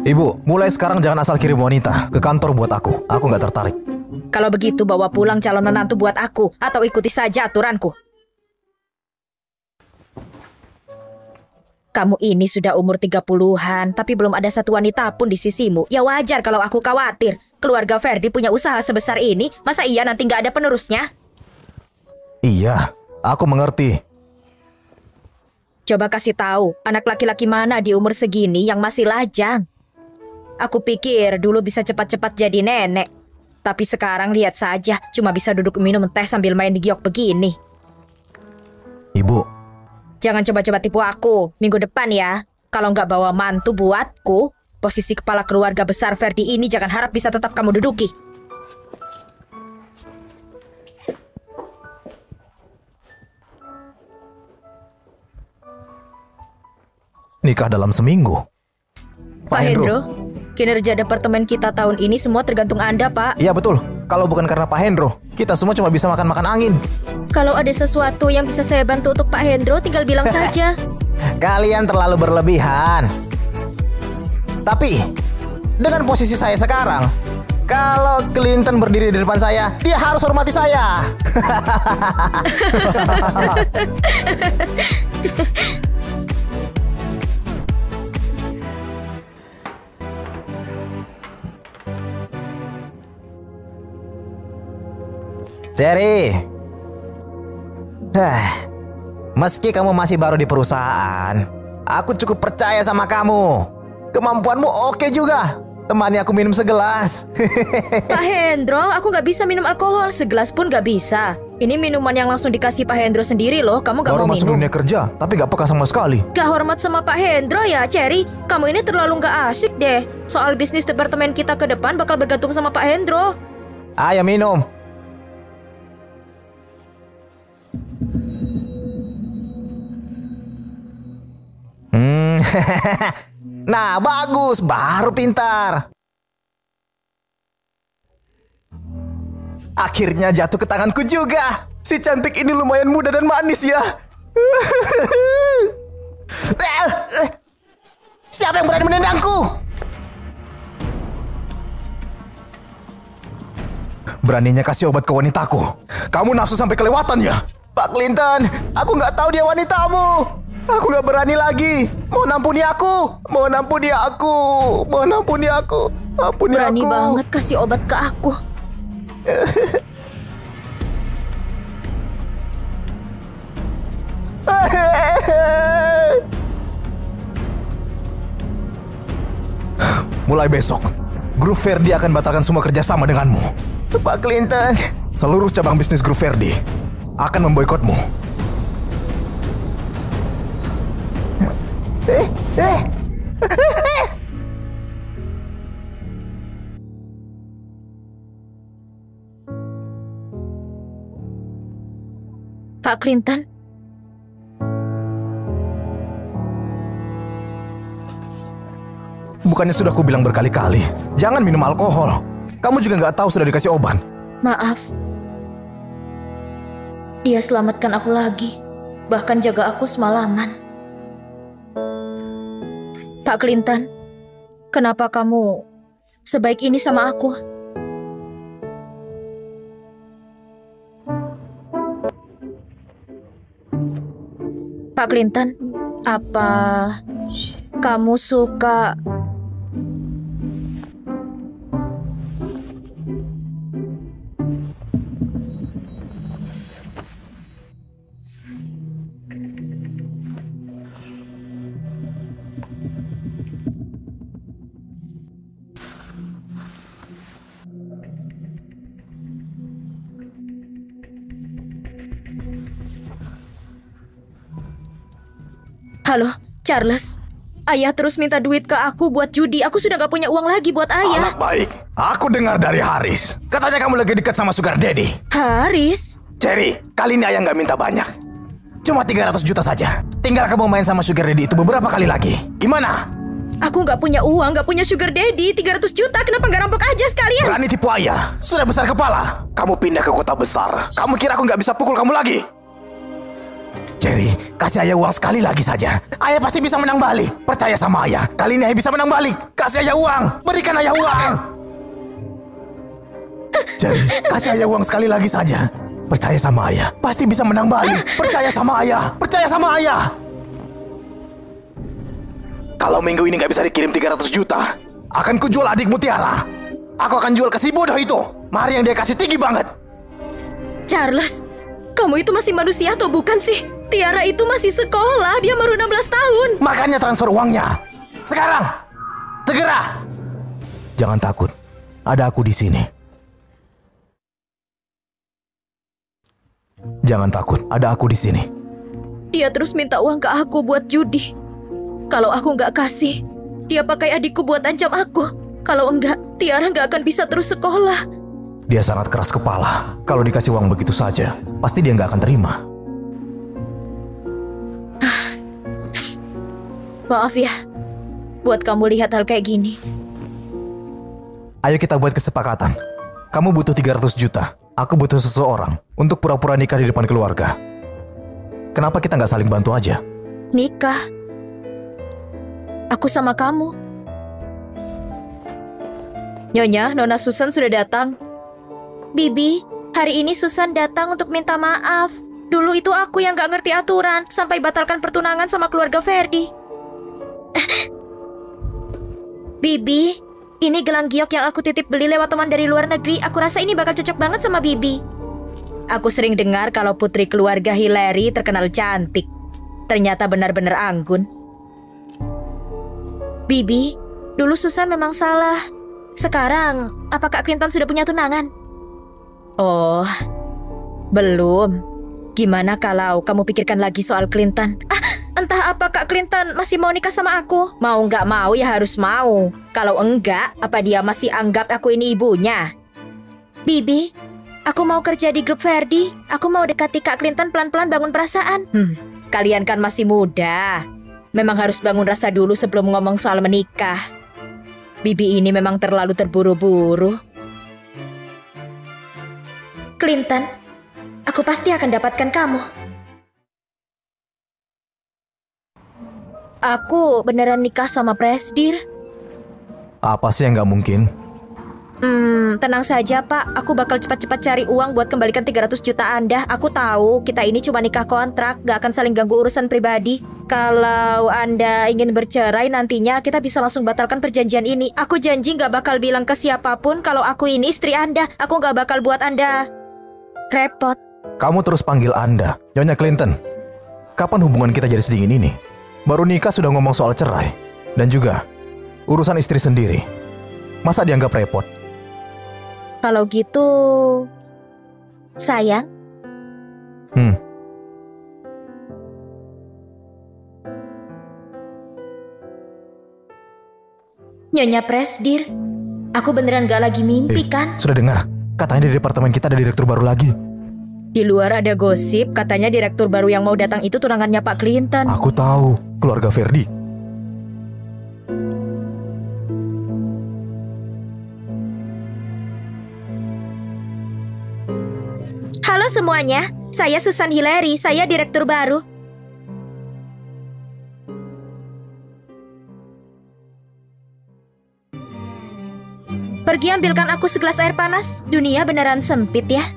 Ibu, mulai sekarang jangan asal kirim wanita ke kantor buat aku. Aku nggak tertarik. Kalau begitu bawa pulang calon menantu buat aku, atau ikuti saja aturanku. Kamu ini sudah umur 30-an, tapi belum ada satu wanita pun di sisimu. Ya wajar kalau aku khawatir. Keluarga Verdi punya usaha sebesar ini, masa iya nanti nggak ada penerusnya? Iya, aku mengerti. Coba kasih tahu, anak laki-laki mana di umur segini yang masih lajang? Aku pikir dulu bisa cepat-cepat jadi nenek. Tapi sekarang lihat saja, cuma bisa duduk minum teh sambil main di giok begini. Ibu, Jangan coba-coba tipu aku. Minggu depan ya. Kalau nggak bawa mantu buatku, posisi kepala keluarga besar Ferdi ini jangan harap bisa tetap kamu duduki. nikah dalam seminggu. Pak Hendro, kinerja departemen kita tahun ini semua tergantung Anda, Pak. Iya betul. Kalau bukan karena Pak Hendro, kita semua cuma bisa makan-makan angin. Kalau ada sesuatu yang bisa saya bantu untuk Pak Hendro, tinggal bilang saja. Kalian terlalu berlebihan. Tapi, dengan posisi saya sekarang, kalau Clinton berdiri di depan saya, dia harus hormati saya. Jerry, meski kamu masih baru di perusahaan, aku cukup percaya sama kamu. Kemampuanmu oke juga. Temani aku minum segelas. Pak Hendro, aku nggak bisa minum alkohol. Segelas pun nggak bisa. Ini minuman yang langsung dikasih Pak Hendro sendiri loh. Kamu nggak mau minum. Baru masuk dunia kerja, tapi nggak peka sama sekali. Gak hormat sama Pak Hendro ya, Cherry. Kamu ini terlalu nggak asik deh. Soal bisnis departemen kita ke depan bakal bergantung sama Pak Hendro. Ayo minum. Nah, bagus, baru pintar. Akhirnya jatuh ke tanganku juga. Si cantik ini lumayan muda dan manis ya. Siapa yang berani menendangku? Beraninya kasih obat ke wanitaku. Kamu nafsu sampai kelewatan ya? Pak Clinton, aku nggak tahu dia wanitamu. Aku gak berani lagi. Mohon ampuni aku. Mohon ampuni aku. Mohon ampuni aku. Ampuni Berani aku. banget kasih obat ke aku. Mulai besok, Grup Verdi akan batalkan semua kerjasama denganmu. Pak Clinton, seluruh cabang bisnis Grup Verdi akan memboikotmu. Pak Clinton, bukannya sudah aku bilang berkali-kali, jangan minum alkohol. Kamu juga nggak tahu sudah dikasih obat. maaf. Dia selamatkan aku lagi, bahkan jaga aku semalaman. Pak Clinton, kenapa kamu sebaik ini sama aku? Pak Clinton, apa kamu suka Halo, Charles. Ayah terus minta duit ke aku buat judi. Aku sudah gak punya uang lagi buat ayah. Anak baik. Aku dengar dari Haris. Katanya kamu lagi dekat sama Sugar Daddy. Haris? Cherry, kali ini ayah nggak minta banyak. Cuma 300 juta saja. Tinggal kamu main sama Sugar Daddy itu beberapa kali lagi. Gimana? Aku gak punya uang, gak punya sugar daddy. 300 juta, kenapa gak rampok aja sekalian? Berani tipu ayah. Sudah besar kepala. Kamu pindah ke kota besar. Kamu kira aku nggak bisa pukul kamu lagi? Jerry, kasih ayah uang sekali lagi saja. Ayah pasti bisa menang balik. Percaya sama ayah. Kali ini ayah bisa menang balik. Kasih ayah uang. Berikan ayah uang. Jerry, kasih ayah uang sekali lagi saja. Percaya sama ayah. Pasti bisa menang balik. Percaya sama ayah. Percaya sama ayah. Kalau minggu ini nggak bisa dikirim 300 juta, Akan kujual adikmu Tiara. aku akan jual ke si bodoh itu. Mahar yang dia kasih tinggi banget. Charles, kamu itu masih manusia atau bukan sih? Tiara itu masih sekolah, dia baru 16 tahun. Makanya transfer uangnya. Sekarang. Segera. Jangan takut. Ada aku di sini. Jangan takut, ada aku di sini. Dia terus minta uang ke aku buat judi. Kalau aku nggak kasih, dia pakai adikku buat ancam aku. Kalau enggak, Tiara nggak akan bisa terus sekolah. Dia sangat keras kepala. Kalau dikasih uang begitu saja, pasti dia nggak akan terima. Maaf ya, buat kamu lihat hal kayak gini. Ayo kita buat kesepakatan. Kamu butuh 300 juta. Aku butuh seseorang untuk pura-pura nikah di depan keluarga. Kenapa kita nggak saling bantu aja? Nikah? Aku sama kamu. Nyonya, Nona Susan sudah datang. Bibi, hari ini Susan datang untuk minta maaf. Dulu itu aku yang gak ngerti aturan, sampai batalkan pertunangan sama keluarga Ferdi. Bibi, ini gelang giok yang aku titip beli lewat teman dari luar negeri. Aku rasa ini bakal cocok banget sama Bibi. Aku sering dengar kalau putri keluarga Hillary terkenal cantik. Ternyata benar-benar anggun. Bibi, dulu Susan memang salah. Sekarang, apa Kak Clinton sudah punya tunangan? Oh, belum. Gimana kalau kamu pikirkan lagi soal Clinton? Entah apa Kak Clinton masih mau nikah sama aku. Mau nggak mau ya harus mau. Kalau enggak, apa dia masih anggap aku ini ibunya? Bibi, aku mau kerja di grup Ferdi. Aku mau dekati Kak Clinton pelan-pelan bangun perasaan. Kalian kan masih muda. Memang harus bangun rasa dulu sebelum ngomong soal menikah. Bibi ini memang terlalu terburu-buru. Clinton, aku pasti akan dapatkan kamu. Aku beneran nikah sama Presdir. Apa sih yang nggak mungkin? Tenang saja Pak, aku bakal cepat-cepat cari uang buat kembalikan 300 juta Anda. Aku tahu kita ini cuma nikah kontrak, gak akan saling ganggu urusan pribadi. Kalau Anda ingin bercerai nantinya, kita bisa langsung batalkan perjanjian ini. Aku janji gak bakal bilang ke siapapun kalau aku ini istri Anda. Aku gak bakal buat Anda repot. Kamu terus panggil Anda, Nyonya Clinton. Kapan hubungan kita jadi sedingin ini? Baru nikah sudah ngomong soal cerai. Dan juga urusan istri sendiri. Masa dianggap repot? Kalau gitu, sayang. Nyonya Presdir, aku beneran gak lagi mimpi kan? Sudah dengar? Katanya di departemen kita ada direktur baru lagi. Di luar ada gosip, katanya direktur baru yang mau datang itu tunangannya Pak Clinton. Aku tahu, keluarga Ferdi. Halo semuanya, saya Susan Hillary, saya direktur baru. Pergi ambilkan aku segelas air panas. Dunia beneran sempit ya.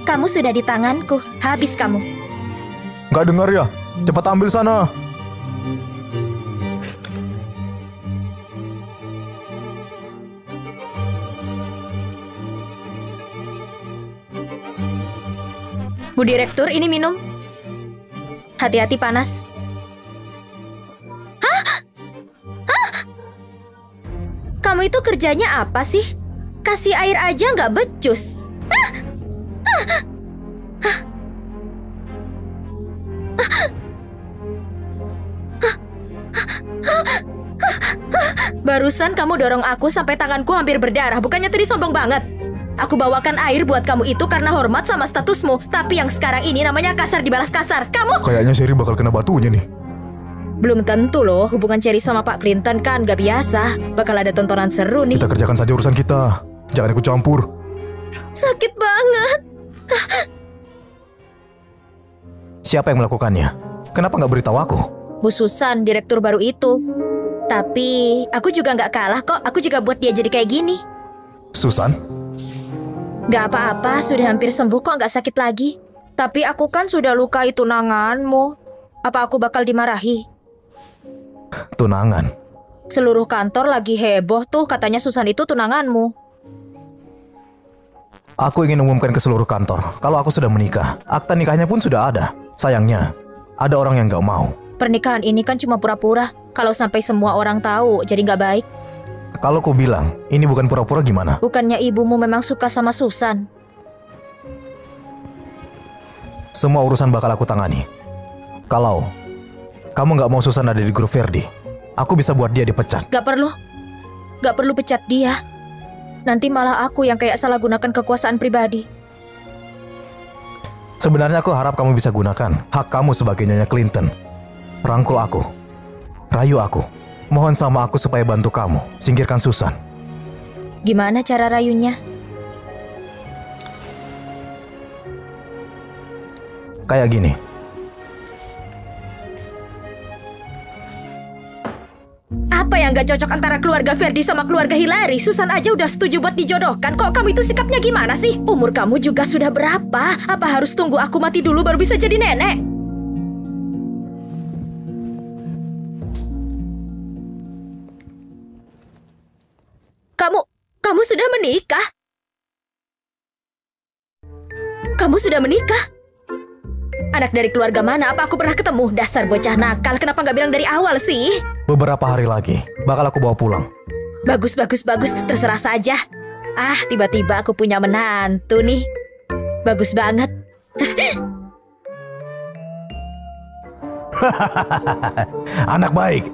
Kamu sudah di tanganku. Habis kamu. Gak dengar ya? Cepat ambil sana. Bu Direktur, ini minum. Hati-hati panas. Kamu itu kerjanya apa sih? Kasih air aja nggak becus. Barusan kamu dorong aku sampai tanganku hampir berdarah. Bukannya tadi sombong banget. Aku bawakan air buat kamu itu karena hormat sama statusmu. Tapi yang sekarang ini namanya kasar dibalas kasar. Kamu... Kayaknya Sherry bakal kena batunya nih. Belum tentu loh. Hubungan Cherry sama Pak Clinton kan gak biasa. Bakal ada tontonan seru nih. Kita kerjakan saja urusan kita. Jangan ikut campur. Sakit banget. Siapa yang melakukannya? Kenapa nggak beritahu aku? Bu Susan, direktur baru itu. Tapi aku juga nggak kalah kok. Aku juga buat dia jadi kayak gini. Susan? Gak apa-apa, sudah hampir sembuh kok, nggak sakit lagi. Tapi aku kan sudah lukai tunanganmu. Apa aku bakal dimarahi? Tunangan? Seluruh kantor lagi heboh tuh, katanya Susan itu tunanganmu. Aku ingin umumkan ke seluruh kantor kalau aku sudah menikah. Akta nikahnya pun sudah ada. Sayangnya, ada orang yang nggak mau. Pernikahan ini kan cuma pura-pura. Kalau sampai semua orang tahu, jadi nggak baik. Kalau ku bilang ini bukan pura-pura gimana? Bukannya ibumu memang suka sama Susan? Semua urusan bakal aku tangani. Kalau kamu nggak mau Susan ada di grup Ferdi, aku bisa buat dia dipecat. Gak perlu pecat dia. Nanti malah aku yang kayak salah gunakan kekuasaan pribadi. Sebenarnya aku harap kamu bisa gunakan hak kamu sebagai Nyonya Clinton. Rangkul aku, rayu aku, mohon sama aku supaya bantu kamu singkirkan Susan. Gimana cara rayunya? Kayak gini. Apa yang gak cocok antara keluarga Ferdi sama keluarga Hillary? Susan aja udah setuju buat dijodohkan. Kok kamu itu sikapnya gimana sih? Umur kamu juga sudah berapa? Apa harus tunggu aku mati dulu baru bisa jadi nenek? Kamu sudah menikah? Kamu sudah menikah? Anak dari keluarga mana? Apa aku pernah ketemu? Dasar bocah nakal, kenapa nggak bilang dari awal sih? Beberapa hari lagi bakal aku bawa pulang. Bagus, terserah saja. Ah, tiba-tiba aku punya menantu nih. Bagus banget. Anak baik.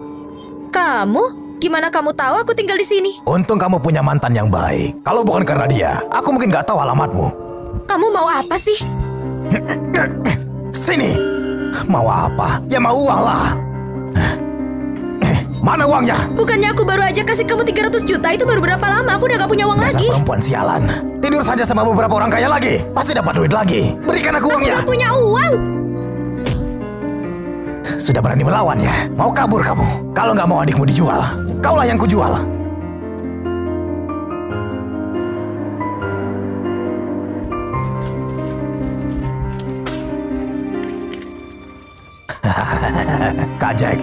Kamu? Gimana kamu tahu aku tinggal di sini? Untung kamu punya mantan yang baik. Kalau bukan karena dia, aku mungkin nggak tahu alamatmu. Kamu mau apa sih? Sini. Mau apa? Ya mau uang lah. Mana uangnya? Bukannya aku baru aja kasih kamu 300 juta, itu baru berapa lama? Aku udah gak punya uang Dasar lagi. perempuan sialan. Tidur saja sama beberapa orang kaya lagi. Pasti dapat duit lagi. Berikan aku uangnya. Aku gak punya uang. Sudah berani melawan ya? Mau kabur kamu? Kalau nggak mau adikmu dijual, kaulah yang kujual. Kak Jack,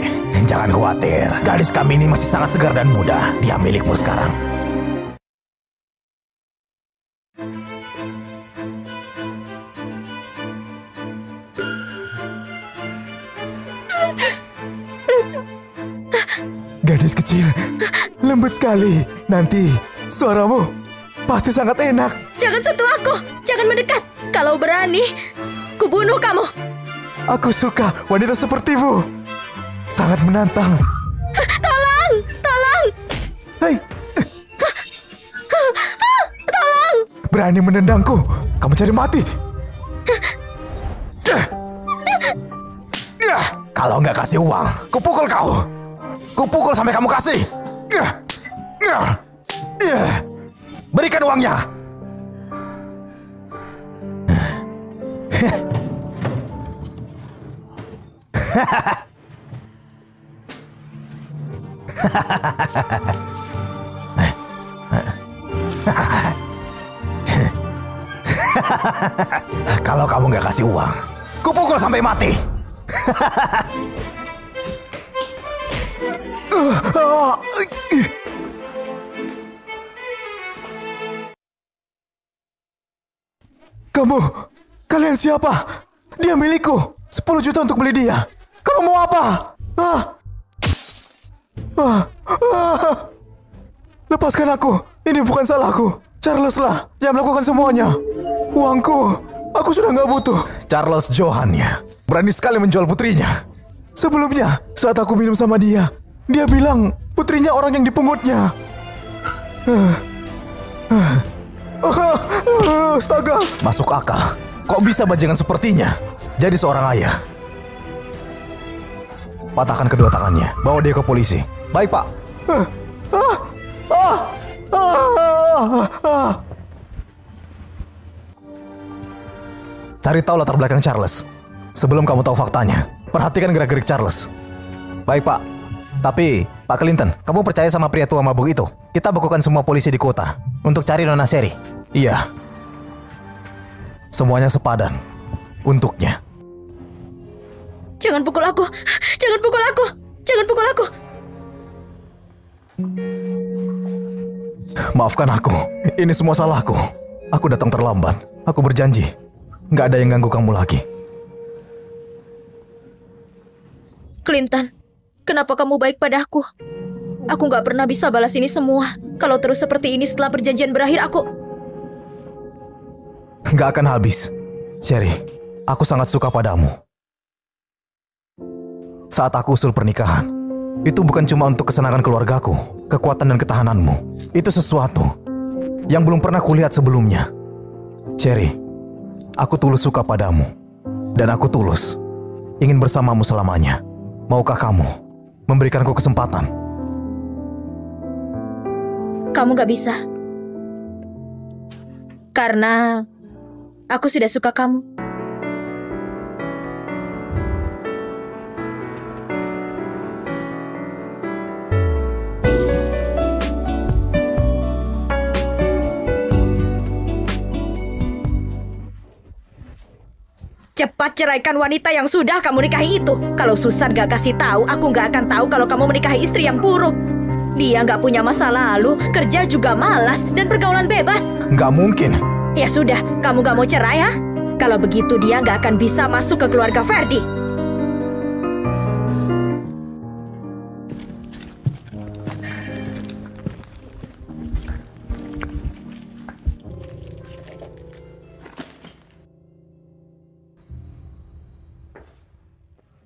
jangan khawatir. Gadis kami ini masih sangat segar dan muda. Dia milikmu sekarang. Gadis kecil, lembut sekali. Nanti suaramu pasti sangat enak. Jangan sentuh aku, jangan mendekat. Kalau berani, kubunuh kamu. Aku suka wanita sepertimu. Sangat menantang. Tolong. Hei, Tolong. berani menendangku. Kamu cari mati. Kalau nggak kasih uang, kupukul kau. Kupukul sampai kamu kasih. Berikan uangnya. Kalau kamu nggak kasih uang, kupukul sampai mati. Kalian siapa? Dia milikku. 10 juta untuk beli dia. Kamu mau apa? Lepaskan aku. Ini bukan salahku. Charles lah yang melakukan semuanya. Uangku, aku sudah nggak butuh. Charles Johan ya, berani sekali menjual putrinya. Sebelumnya, saat aku minum sama dia, dia bilang putrinya orang yang dipungutnya. Astaga, masuk akal. Kok bisa bajingan sepertinya jadi seorang ayah? Patahkan kedua tangannya, bawa dia ke polisi. Baik, Pak. Cari tahu latar belakang Charles sebelum kamu tahu faktanya. Perhatikan gerak-gerik Charles. Baik, Pak. Tapi, Pak Clinton, kamu percaya sama pria tua mabuk itu? Kita bekukan semua polisi di kota untuk cari Nona Sherry. Iya. Semuanya sepadan untuknya. Jangan pukul aku. Jangan pukul aku. Jangan pukul aku. Maafkan aku. Ini semua salahku. Aku datang terlambat. Aku berjanji nggak ada yang ganggu kamu lagi. Clinton, kenapa kamu baik padaku? Aku nggak pernah bisa balas ini semua. Kalau terus seperti ini setelah perjanjian berakhir, aku... Nggak akan habis. Cherry, aku sangat suka padamu. Saat aku usul pernikahan, itu bukan cuma untuk kesenangan keluargaku, kekuatan dan ketahananmu. Itu sesuatu yang belum pernah kulihat sebelumnya. Cherry, aku tulus suka padamu. Dan aku tulus ingin bersamamu selamanya. Maukah kamu memberikanku kesempatan? Kamu gak bisa. Karena aku sudah suka kamu. Cepat ceraikan wanita yang sudah kamu nikahi itu. Kalau Susan gak kasih tahu, aku gak akan tahu kalau kamu menikahi istri yang buruk. Dia gak punya masa lalu, kerja juga malas, dan pergaulan bebas. Nggak mungkin. Ya sudah, kamu gak mau cerai ya? Kalau begitu dia gak akan bisa masuk ke keluarga Ferdi.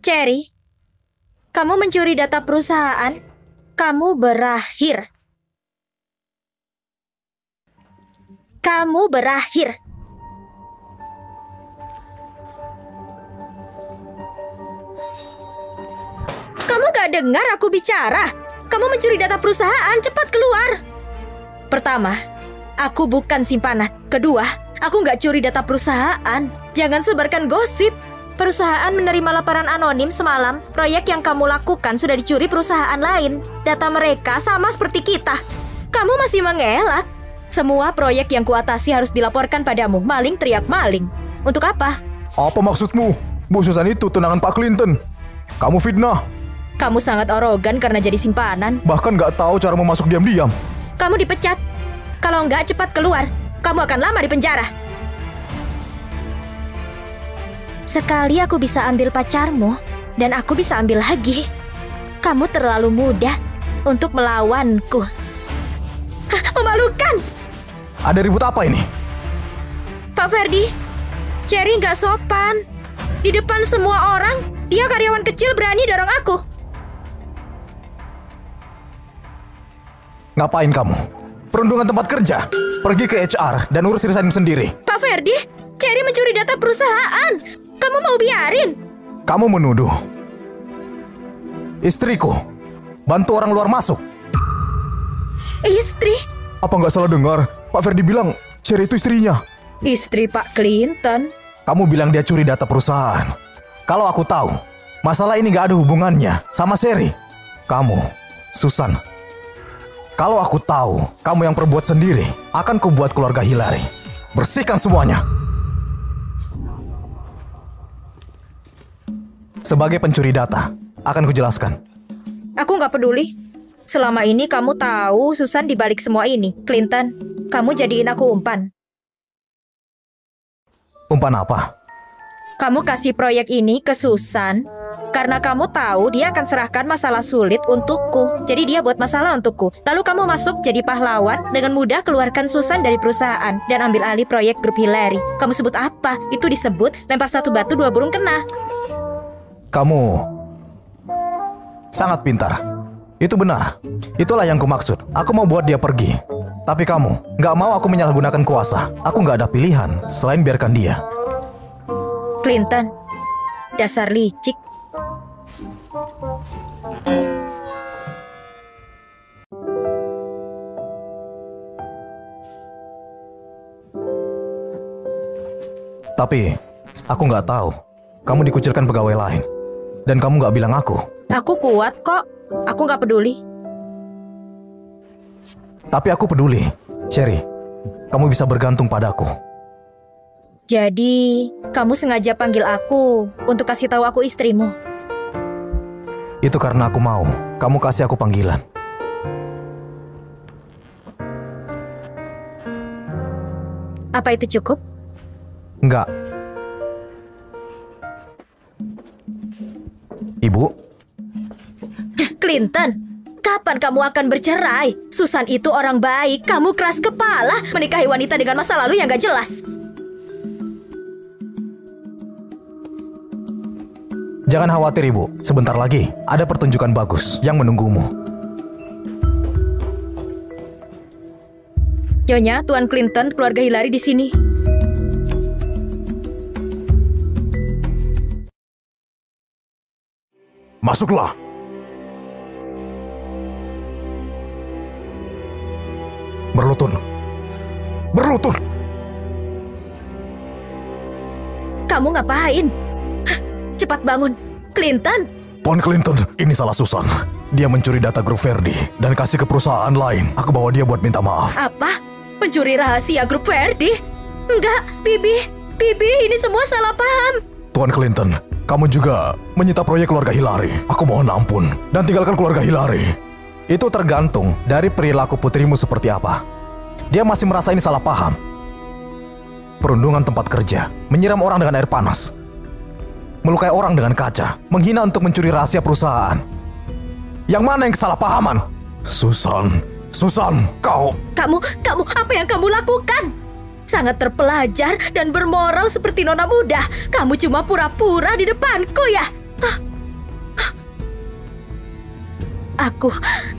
Cherry, kamu mencuri data perusahaan, kamu berakhir. Kamu berakhir. Kamu gak dengar aku bicara? Kamu mencuri data perusahaan, cepat keluar. Pertama, aku bukan simpanan. Kedua, aku gak curi data perusahaan. Jangan sebarkan gosip. Perusahaan menerima laporan anonim semalam. Proyek yang kamu lakukan sudah dicuri perusahaan lain. Data mereka sama seperti kita. Kamu masih mengelak. Semua proyek yang kuatasi harus dilaporkan padamu. Maling teriak maling. Untuk apa? Apa maksudmu? Bu Susan itu tunangan Pak Clinton. Kamu fitnah. Kamu sangat arogan karena jadi simpanan. Bahkan nggak tahu cara memasuk diam-diam. Kamu dipecat. Kalau nggak cepat keluar, kamu akan lama di penjara. Sekali aku bisa ambil pacarmu, dan aku bisa ambil lagi. Kamu terlalu muda untuk melawanku. Hah, memalukan! Ada ribut apa ini? Pak Ferdi, Cherry nggak sopan. Di depan semua orang, dia karyawan kecil berani dorong aku. Ngapain kamu? Perundungan tempat kerja. Pergi ke HR dan urus irisanmu sendiri. Pak Ferdi, Cherry mencuri data perusahaan. Kamu mau biarin? Kamu menuduh istriku bantu orang luar masuk. Istri? Apa nggak salah dengar? Pak Ferdi bilang Cherry itu istrinya. Istri Pak Clinton. Kamu bilang dia curi data perusahaan. Kalau aku tahu, masalah ini nggak ada hubungannya sama Cherry. Kamu, Susan. Kalau aku tahu kamu yang perbuat sendiri, akan kubuat keluarga Hillary. Bersihkan semuanya. Sebagai pencuri data, akan kujelaskan. Aku nggak peduli. Selama ini kamu tahu Susan dibalik semua ini. Clinton, kamu jadiin aku umpan. Umpan apa? Kamu kasih proyek ini ke Susan karena kamu tahu dia akan serahkan masalah sulit untukku. Jadi dia buat masalah untukku. Lalu kamu masuk jadi pahlawan, dengan mudah keluarkan Susan dari perusahaan dan ambil alih proyek grup Hillary. Kamu sebut apa? Itu disebut lempar satu batu dua burung kena. Kamu sangat pintar. Itu benar. Itulah yang kumaksud. Aku mau buat dia pergi. Tapi kamu nggak mau aku menyalahgunakan kuasa. Aku nggak ada pilihan selain biarkan dia. Clinton, dasar licik. Tapi aku nggak tahu. Kamu dikucilkan pegawai lain. Dan kamu nggak bilang aku. Aku kuat kok. Aku nggak peduli. Tapi aku peduli. Cherry, kamu bisa bergantung padaku. Jadi, kamu sengaja panggil aku untuk kasih tahu aku istrimu. Itu karena aku mau kamu kasih aku panggilan. Apa itu cukup? Enggak. Ibu? Clinton, Kapan kamu akan bercerai? Susan itu orang baik. Kamu keras kepala menikahi wanita dengan masa lalu yang gak jelas. Jangan khawatir, Ibu. Sebentar lagi ada pertunjukan bagus yang menunggumu. Nyonya, Tuan Clinton, keluarga Hillary di sini. Masuklah. Berlutut. Berlutut. Kamu ngapain? Hah, cepat bangun. Clinton. Tuan Clinton, ini salah Susan. Dia mencuri data grup Verdi dan kasih ke perusahaan lain. Aku bawa dia buat minta maaf. Apa? Mencuri rahasia grup Verdi? Enggak, Bibi. Bibi, ini semua salah paham. Tuan Clinton, kamu juga menyita proyek keluarga Hillary. Aku mohon ampun dan tinggalkan keluarga Hillary. Itu tergantung dari perilaku putrimu seperti apa. Dia masih merasa ini salah paham. Perundungan tempat kerja, menyiram orang dengan air panas, melukai orang dengan kaca, menghina untuk mencuri rahasia perusahaan. Yang mana yang kesalahpahaman? Susan, kau... Kamu, apa yang kamu lakukan? Sangat terpelajar dan bermoral seperti nona muda. Kamu cuma pura-pura di depanku ya? Hah?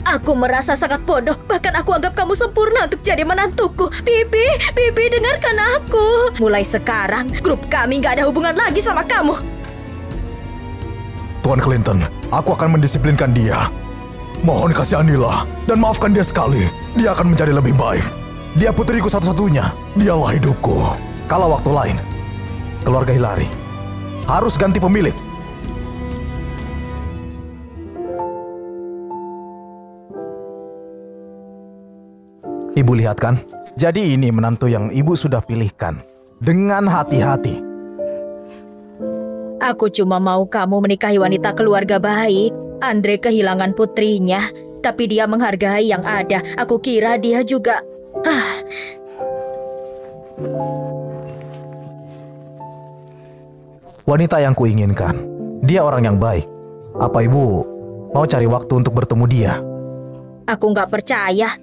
Aku merasa sangat bodoh. Bahkan aku anggap kamu sempurna untuk jadi menantuku. Bibi, dengarkan aku. Mulai sekarang, grup kami gak ada hubungan lagi sama kamu. Tuan Clinton, aku akan mendisiplinkan dia. Mohon kasihanilah dan maafkan dia sekali. Dia akan menjadi lebih baik. Dia putriku satu-satunya. Dialah hidupku. Kalau waktu lain, keluarga Hillary harus ganti pemilik. Ibu lihat kan? Jadi ini menantu yang ibu sudah pilihkan. Dengan hati-hati. Aku cuma mau kamu menikahi wanita keluarga baik. Andre kehilangan putrinya, tapi dia menghargai yang ada. Aku kira dia juga... Wanita yang kuinginkan. Dia orang yang baik. Apa ibu mau cari waktu untuk bertemu dia? Aku nggak percaya.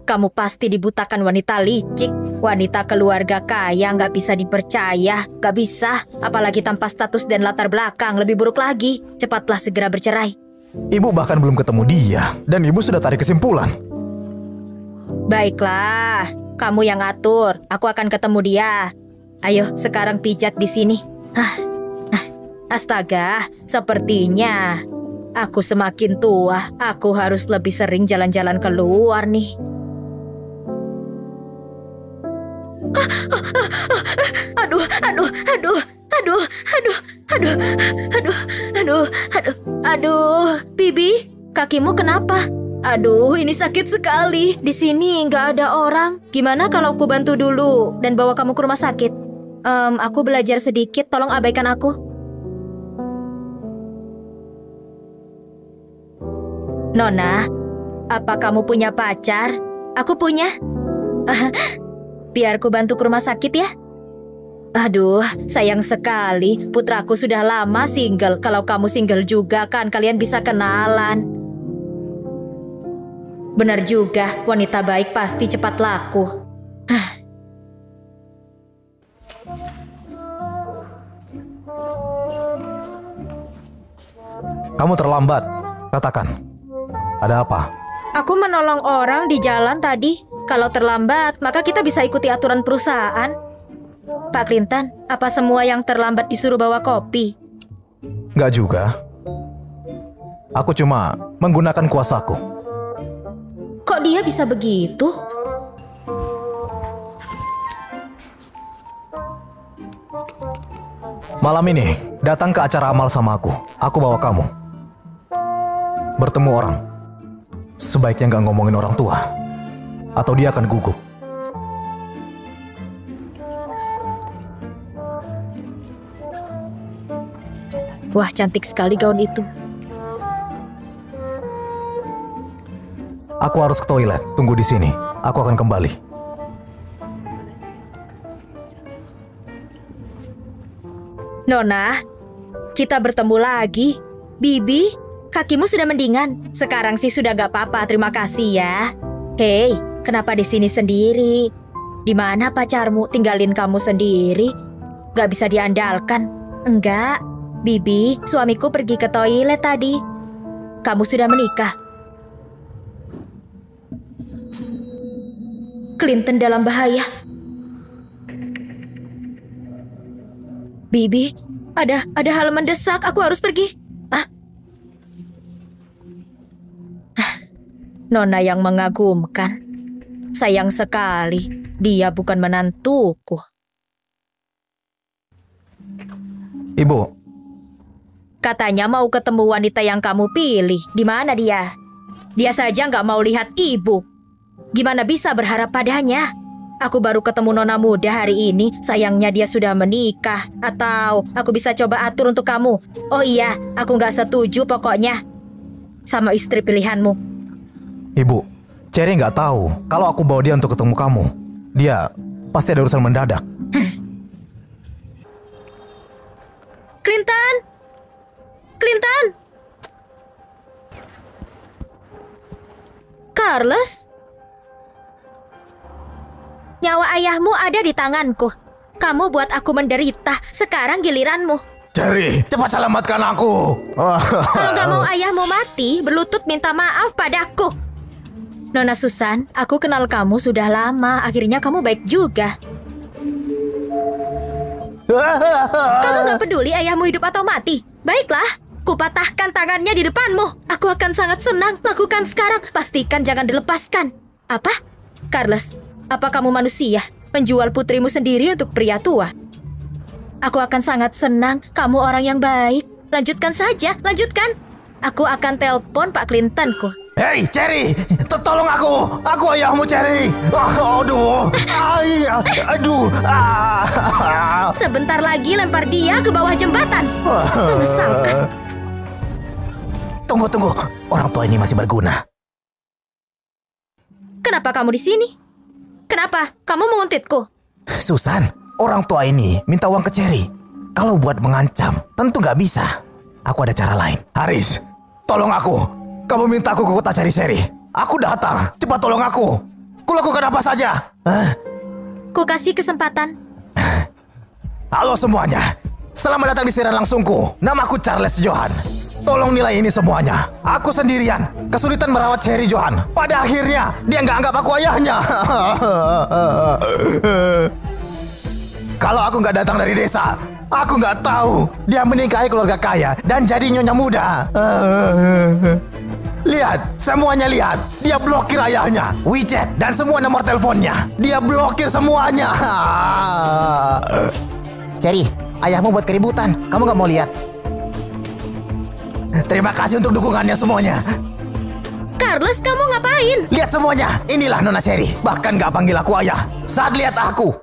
Kamu pasti dibutakan wanita licik. Wanita keluarga kaya nggak bisa dipercaya. Nggak bisa, apalagi tanpa status dan latar belakang. Lebih buruk lagi, cepatlah segera bercerai. Ibu bahkan belum ketemu dia, dan ibu sudah tarik kesimpulan. Baiklah, kamu yang atur. Aku akan ketemu dia. Ayo, sekarang pijat di sini. Astaga, sepertinya aku semakin tua. Aku harus lebih sering jalan-jalan keluar nih. Aduh, Bibi, kakimu kenapa? Aduh, ini sakit sekali. Di sini nggak ada orang. Gimana kalau aku bantu dulu dan bawa kamu ke rumah sakit? Aku belajar sedikit, tolong abaikan aku. Nona, apa kamu punya pacar? Aku punya. Biar ku bantu ke rumah sakit ya. Aduh, sayang sekali. Putraku sudah lama single. Kalau kamu single juga kan kalian bisa kenalan. Benar juga, wanita baik pasti cepat laku. Kamu terlambat. Katakan, ada apa? Aku menolong orang di jalan tadi. Kalau terlambat, maka kita bisa ikuti aturan perusahaan. Pak Clinton, apa semua yang terlambat disuruh bawa kopi? Nggak juga. Aku cuma menggunakan kuasaku. Kok dia bisa begitu? Malam ini, datang ke acara amal sama aku. Aku bawa kamu. Bertemu orang. Sebaiknya nggak ngomongin orang tua. Atau dia akan gugup. Wah, cantik sekali gaun itu. Aku harus ke toilet. Tunggu di sini. Aku akan kembali. Nona, kita bertemu lagi. Bibi, Kakimu sudah mendingan. Sekarang sih sudah gak apa-apa, terima kasih ya. Hei, kenapa di sini sendiri? Di mana pacarmu? Tinggalin kamu sendiri? Gak bisa diandalkan. Enggak, Bibi, suamiku pergi ke toilet tadi. Kamu sudah menikah. Clinton dalam bahaya. Bibi, ada hal mendesak, aku harus pergi. Nona yang mengagumkan. Sayang sekali, dia bukan menantuku. Ibu, Katanya mau ketemu wanita yang kamu pilih. Di mana dia? Dia saja nggak mau lihat ibu. Gimana bisa berharap padanya? Aku baru ketemu nona muda hari ini. Sayangnya dia sudah menikah. Atau aku bisa coba atur untuk kamu. Oh iya, aku nggak setuju pokoknya sama istri pilihanmu. Ibu, Cherry nggak tahu kalau aku bawa dia untuk ketemu kamu. Dia pasti ada urusan mendadak. Clinton! Clinton! Carlos? Nyawa ayahmu ada di tanganku. Kamu buat aku menderita. Sekarang giliranmu. Cherry, cepat selamatkan aku. Kalau gak mau ayahmu mati, berlutut minta maaf padaku. Nona Susan, aku kenal kamu sudah lama. Akhirnya kamu baik juga. Kamu gak peduli ayahmu hidup atau mati? Baiklah, kupatahkan tangannya di depanmu. Aku akan sangat senang. Lakukan sekarang. Pastikan jangan dilepaskan. Apa? Carlos, apa kamu manusia? Menjual putrimu sendiri untuk pria tua? Aku akan sangat senang. Kamu orang yang baik. Lanjutkan saja, lanjutkan. Aku akan telepon Pak Clintonku. Hei, Cherry, tolong aku. Aku ayahmu, Cherry. Aduh. Aduh. Sebentar lagi lempar dia ke bawah jembatan. Mengesalkan. Tunggu. Orang tua ini masih berguna. Kenapa kamu di sini? Kenapa? Kamu menguntitku? Susan, orang tua ini minta uang ke Cherry. Kalau buat mengancam, tentu nggak bisa. Aku ada cara lain. Haris, tolong aku. Kamu minta aku ke kota cari Cherry. Aku datang. Cepat tolong aku. Kulakukan apa saja. Ku kasih kesempatan. Halo semuanya. Selamat datang di siaran langsungku. Namaku Charles Johan. Tolong nilai ini semuanya. Aku sendirian. Kesulitan merawat Cherry Johan. Pada akhirnya, dia nggak anggap aku ayahnya. Kalau aku nggak datang dari desa, aku nggak tahu dia menikahi keluarga kaya dan jadi nyonya muda. Lihat, semuanya lihat. Dia blokir ayahnya, WeChat, dan semua nomor teleponnya. Dia blokir semuanya. Cherry, ayahmu buat keributan. Kamu nggak mau lihat? Terima kasih untuk dukungannya semuanya. Carlos, kamu ngapain? Lihat semuanya. Inilah Nona Cherry. Bahkan nggak panggil aku ayah saat lihat aku.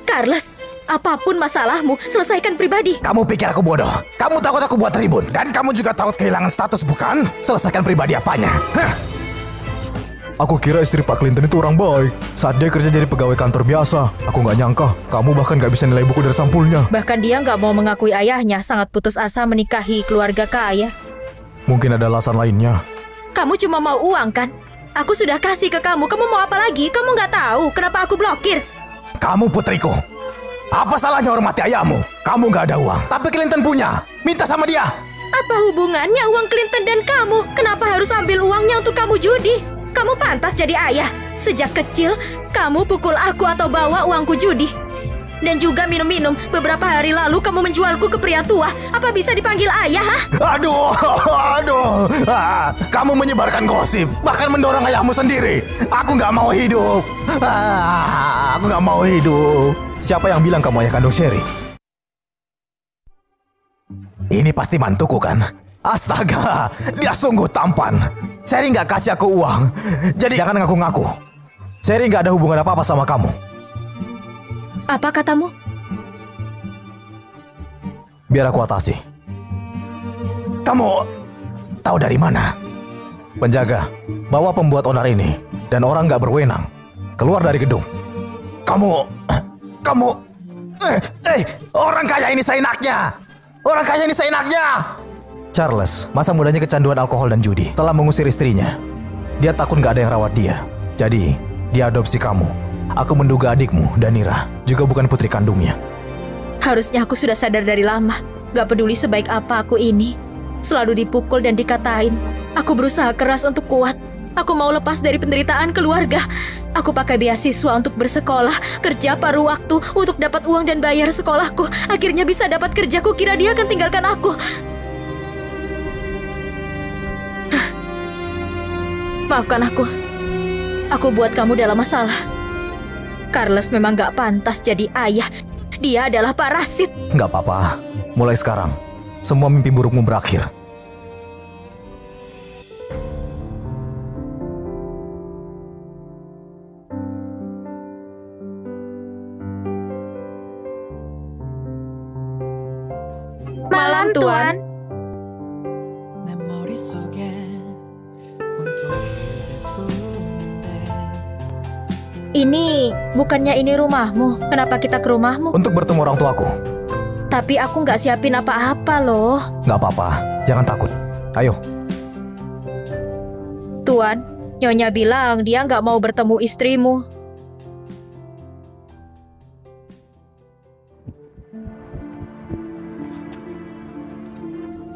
Carlos, apapun masalahmu, selesaikan pribadi. Kamu pikir aku bodoh? Kamu takut aku buat ribut? Dan kamu juga takut kehilangan status, bukan? Selesaikan pribadi apanya? Aku kira istri Pak Clinton itu orang baik. Saat dia kerja jadi pegawai kantor biasa, aku nggak nyangka kamu bahkan nggak bisa nilai buku dari sampulnya. Bahkan dia nggak mau mengakui ayahnya, sangat putus asa menikahi keluarga kaya. Mungkin ada alasan lainnya. Kamu cuma mau uang, kan? Aku sudah kasih ke kamu mau apa lagi? Kamu nggak tahu kenapa aku blokir? Kamu putriku. Apa salahnya hormati ayahmu? Kamu nggak ada uang, tapi Clinton punya. Minta sama dia. Apa hubungannya uang Clinton dan kamu? Kenapa harus ambil uangnya untuk kamu judi? Kamu pantas jadi ayah. Sejak kecil, kamu pukul aku atau bawa uangku judi. Dan juga minum-minum. Beberapa hari lalu kamu menjualku ke pria tua. Apa bisa dipanggil ayah, ha? Aduh. Kamu menyebarkan gosip, bahkan mendorong ayahmu sendiri. Aku nggak mau hidup. Aku nggak mau hidup. Siapa yang bilang kamu ayah kandung Cherry? Ini pasti mantuku, kan? Astaga, dia sungguh tampan. Cherry nggak kasih aku uang, jadi jangan ngaku-ngaku. Cherry nggak ada hubungan apa-apa sama kamu. Apa katamu? Biar aku atasi. Kamu tahu dari mana? Penjaga, bawa pembuat onar ini dan orang nggak berwenang keluar dari gedung. Kamu, orang kaya ini seenaknya. Orang kaya ini seenaknya. Charles, masa mudanya kecanduan alkohol dan judi, telah mengusir istrinya. Dia takut gak ada yang rawat dia. Jadi, dia adopsi kamu. Aku menduga adikmu, Danira, juga bukan putri kandungnya. Harusnya aku sudah sadar dari lama. Gak peduli sebaik apa aku ini. Selalu dipukul dan dikatain. Aku berusaha keras untuk kuat. Aku mau lepas dari penderitaan keluarga. Aku pakai beasiswa untuk bersekolah, kerja paruh waktu untuk dapat uang dan bayar sekolahku. Akhirnya bisa dapat kerja, ku kira dia akan tinggalkan aku. Maafkan aku. Aku buat kamu dalam masalah. Carlos memang gak pantas jadi ayah. Dia adalah parasit. Gak apa-apa. Mulai sekarang, semua mimpi burukmu berakhir. Malam, Tuan. Ini, bukannya ini rumahmu? Kenapa kita ke rumahmu? Untuk bertemu orang tuaku. Tapi aku nggak siapin apa-apa loh. Gak apa-apa, jangan takut. Ayo. Tuan, Nyonya bilang dia nggak mau bertemu istrimu.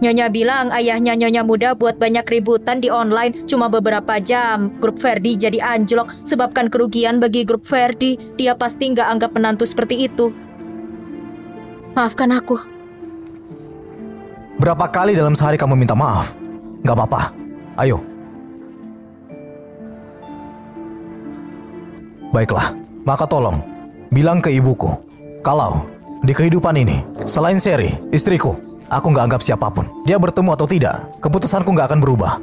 Nyonya bilang ayahnya Nyonya muda buat banyak ributan di online cuma beberapa jam. Grup Ferdi jadi anjlok, sebabkan kerugian bagi grup Ferdi. Dia pasti nggak anggap menantu seperti itu. Maafkan aku. Berapa kali dalam sehari kamu minta maaf? Gak apa-apa. Ayo. Baiklah, maka tolong bilang ke ibuku kalau di kehidupan ini, selain Sherry, istriku, aku gak anggap siapapun. Dia bertemu atau tidak, keputusanku gak akan berubah.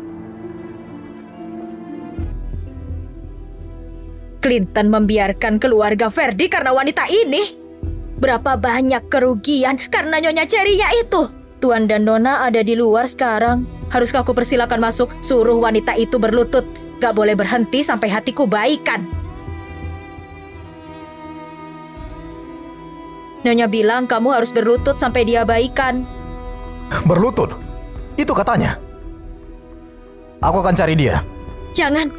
Clinton membiarkan keluarga Ferdi karena wanita ini. Berapa banyak kerugian karena Nyonya Cherry-nya itu. Tuan dan Nona ada di luar sekarang. Haruskah aku persilakan masuk? Suruh wanita itu berlutut. Gak boleh berhenti sampai hatiku baikan. Nyonya bilang kamu harus berlutut sampai dia baikan. Berlutut? Itu katanya. Aku akan cari dia. Jangan.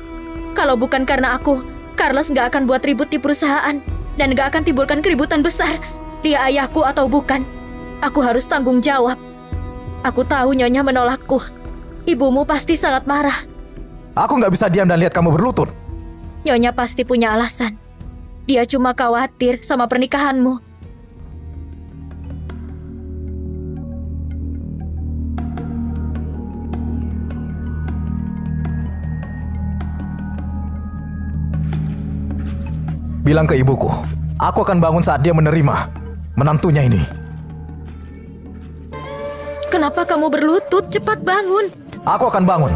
Kalau bukan karena aku, Carlos gak akan buat ribut di perusahaan. Dan gak akan timbulkan keributan besar. Dia ayahku atau bukan. Aku harus tanggung jawab. Aku tahu Nyonya menolakku. Ibumu pasti sangat marah. Aku gak bisa diam dan lihat kamu berlutut. Nyonya pasti punya alasan. Dia cuma khawatir sama pernikahanmu. Bilang ke ibuku, aku akan bangun saat dia menerima menantunya ini. Kenapa kamu berlutut? Cepat bangun. Aku akan bangun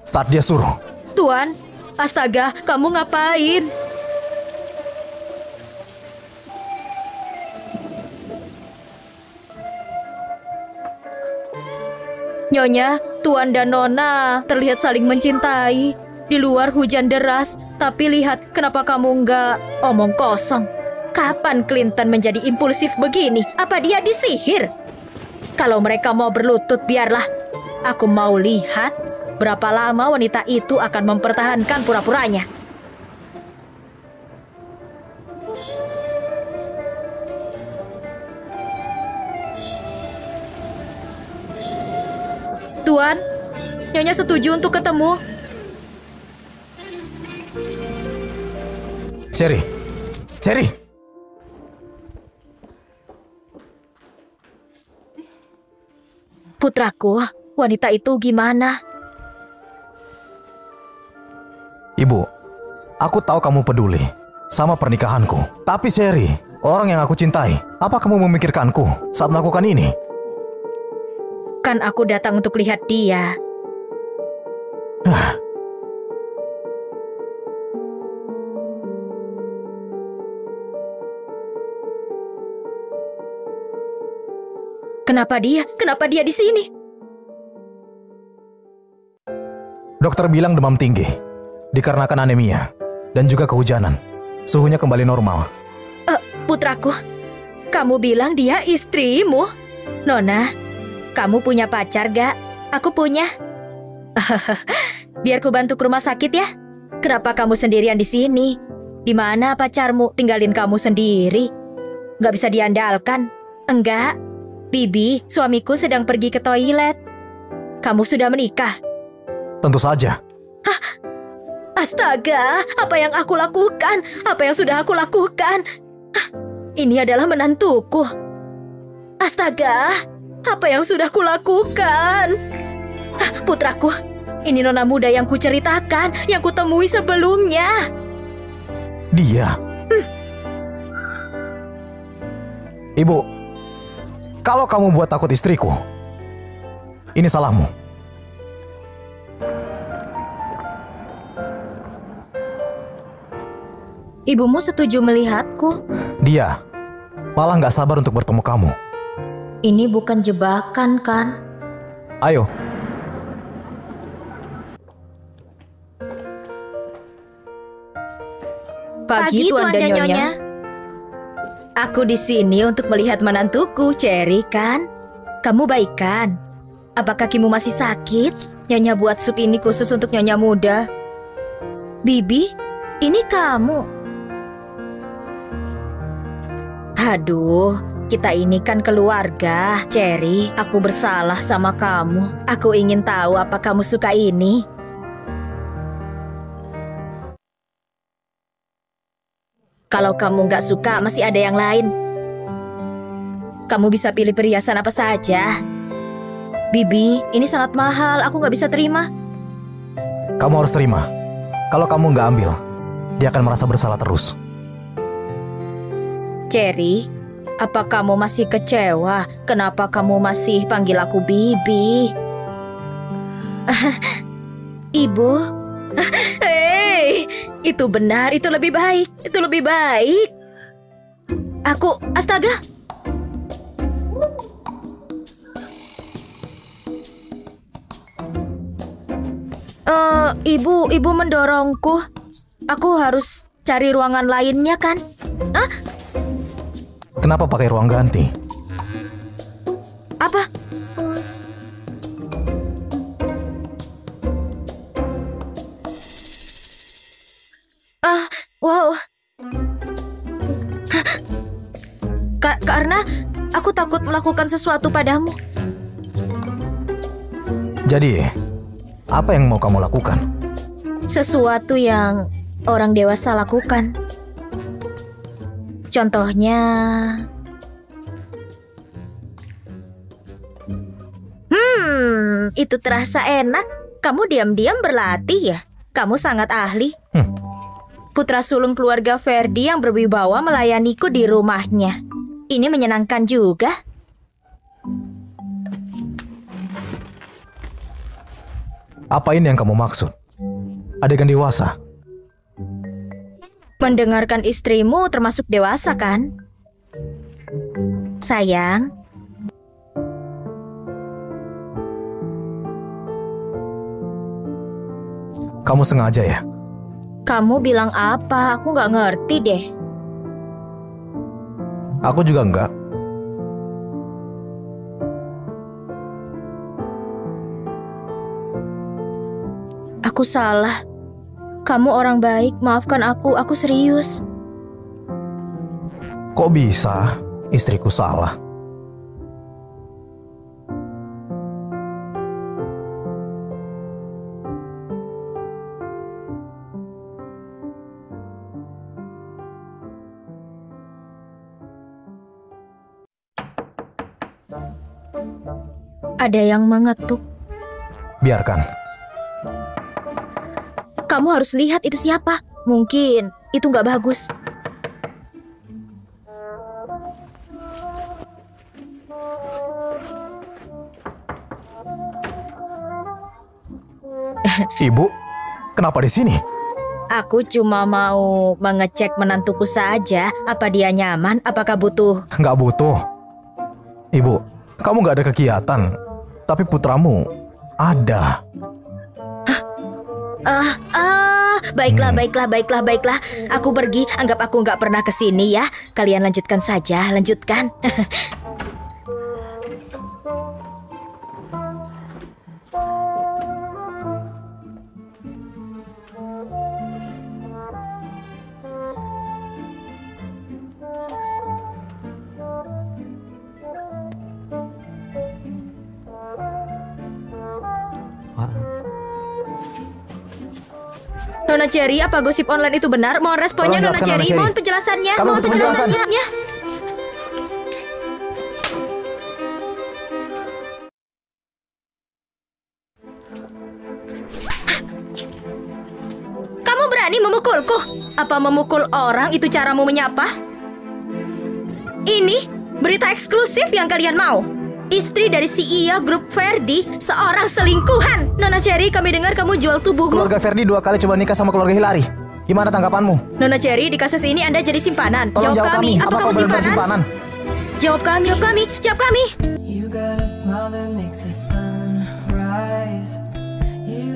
saat dia suruh. Tuan, astaga, kamu ngapain? Nyonya, Tuan dan Nona terlihat saling mencintai. Di luar hujan deras, tapi lihat kenapa kamu nggak omong kosong. Kapan Clinton menjadi impulsif begini? Apa dia disihir? Kalau mereka mau berlutut, biarlah. Aku mau lihat berapa lama wanita itu akan mempertahankan pura-puranya. Tuan, Nyonya setuju untuk ketemu. Sherry, Sherry. Putraku, wanita itu gimana? Ibu, aku tahu kamu peduli sama pernikahanku. Tapi Sherry, orang yang aku cintai. Apa kamu memikirkanku saat melakukan ini? Kan aku datang untuk lihat dia. Kenapa dia? Kenapa dia di sini? Dokter bilang demam tinggi, dikarenakan anemia, dan juga kehujanan. Suhunya kembali normal. Putraku, kamu bilang dia istrimu? Nona, Kamu punya pacar gak? Aku punya. Biar ku bantu ke rumah sakit ya. Kenapa kamu sendirian di sini? Di mana pacarmu? Tinggalin kamu sendiri. Gak bisa diandalkan. Enggak. Bibi, suamiku sedang pergi ke toilet. Kamu sudah menikah? Tentu saja. Hah? Astaga, apa yang aku lakukan? Apa yang sudah aku lakukan? Hah, ini adalah menantuku. Astaga, apa yang sudah kulakukan? Hah, putraku, ini nona muda yang kuceritakan, yang kutemui sebelumnya. Dia. Ibu, kalau kamu buat takut istriku, ini salahmu. Ibumu setuju melihatku. Dia malah nggak sabar untuk bertemu kamu. Ini bukan jebakan, kan? Ayo. Pagi, Tuan dan Nyonya. Aku di sini untuk melihat menantuku, Cherry, kan? Kamu baik kan? Apa kakimu masih sakit? Nyonya buat sup ini khusus untuk Nyonya muda. Bibi, ini kamu. Aduh, kita ini kan keluarga. Cherry, aku bersalah sama kamu. Aku ingin tahu apa kamu suka ini. Kalau kamu nggak suka, masih ada yang lain. Kamu bisa pilih perhiasan apa saja. Bibi, ini sangat mahal. Aku nggak bisa terima. Kamu harus terima. Kalau kamu nggak ambil, dia akan merasa bersalah terus. Cherry, apa kamu masih kecewa? Kenapa kamu masih panggil aku Bibi? Ibu? Hei, itu benar, itu lebih baik. Itu lebih baik. Aku, astaga. Ibu mendorongku. Aku harus cari ruangan lainnya kan? Hah? Kenapa pakai ruang ganti? Apa? Wow. Karena aku takut melakukan sesuatu padamu. Jadi, apa yang mau kamu lakukan? Sesuatu yang orang dewasa lakukan. Contohnya... itu terasa enak. Kamu diam-diam berlatih ya? Kamu sangat ahli. Putra sulung keluarga Ferdi yang berwibawa melayaniku di rumahnya. Ini menyenangkan juga. Apa ini yang kamu maksud? Adegan dewasa? Mendengarkan istrimu termasuk dewasa kan? Sayang. Kamu sengaja ya? Kamu bilang apa? Aku nggak ngerti deh. Aku juga enggak. Aku salah. Kamu orang baik, maafkan aku serius. Kok bisa istriku salah? Ada yang mengetuk. Biarkan. Kamu harus lihat itu siapa. Mungkin itu nggak bagus. Ibu, kenapa di sini? Aku cuma mau mengecek menantuku saja. Apa dia nyaman? Apakah butuh? Nggak butuh. Ibu, kamu nggak ada kegiatan. Tapi putramu ada. Baiklah. Aku pergi, anggap aku nggak pernah kesini ya. Kalian lanjutkan saja, lanjutkan. Nona Cherry, apa gosip online itu benar? Mohon responnya, Tolong Nona jelaskan, Cherry. Nona Cherry. Mohon penjelasannya. Kami Mohon butuh penjelasan. penjelasannya. Kamu berani memukulku? Apa memukul orang itu caramu menyapa? Ini berita eksklusif yang kalian mau. Istri dari CEO Grup Verdi, seorang selingkuhan. Nona Cherry, kami dengar kamu jual tubuhmu. Keluarga Verdi 2 kali coba nikah sama keluarga Hilary. Gimana tanggapanmu? Nona Cherry, di kasus ini Anda jadi simpanan. Tolong jawab kami. Apa kamu kau benar-benar simpanan? Jawab kami, jawab kami, jawab kami. You got a smile that makes the sun rise. You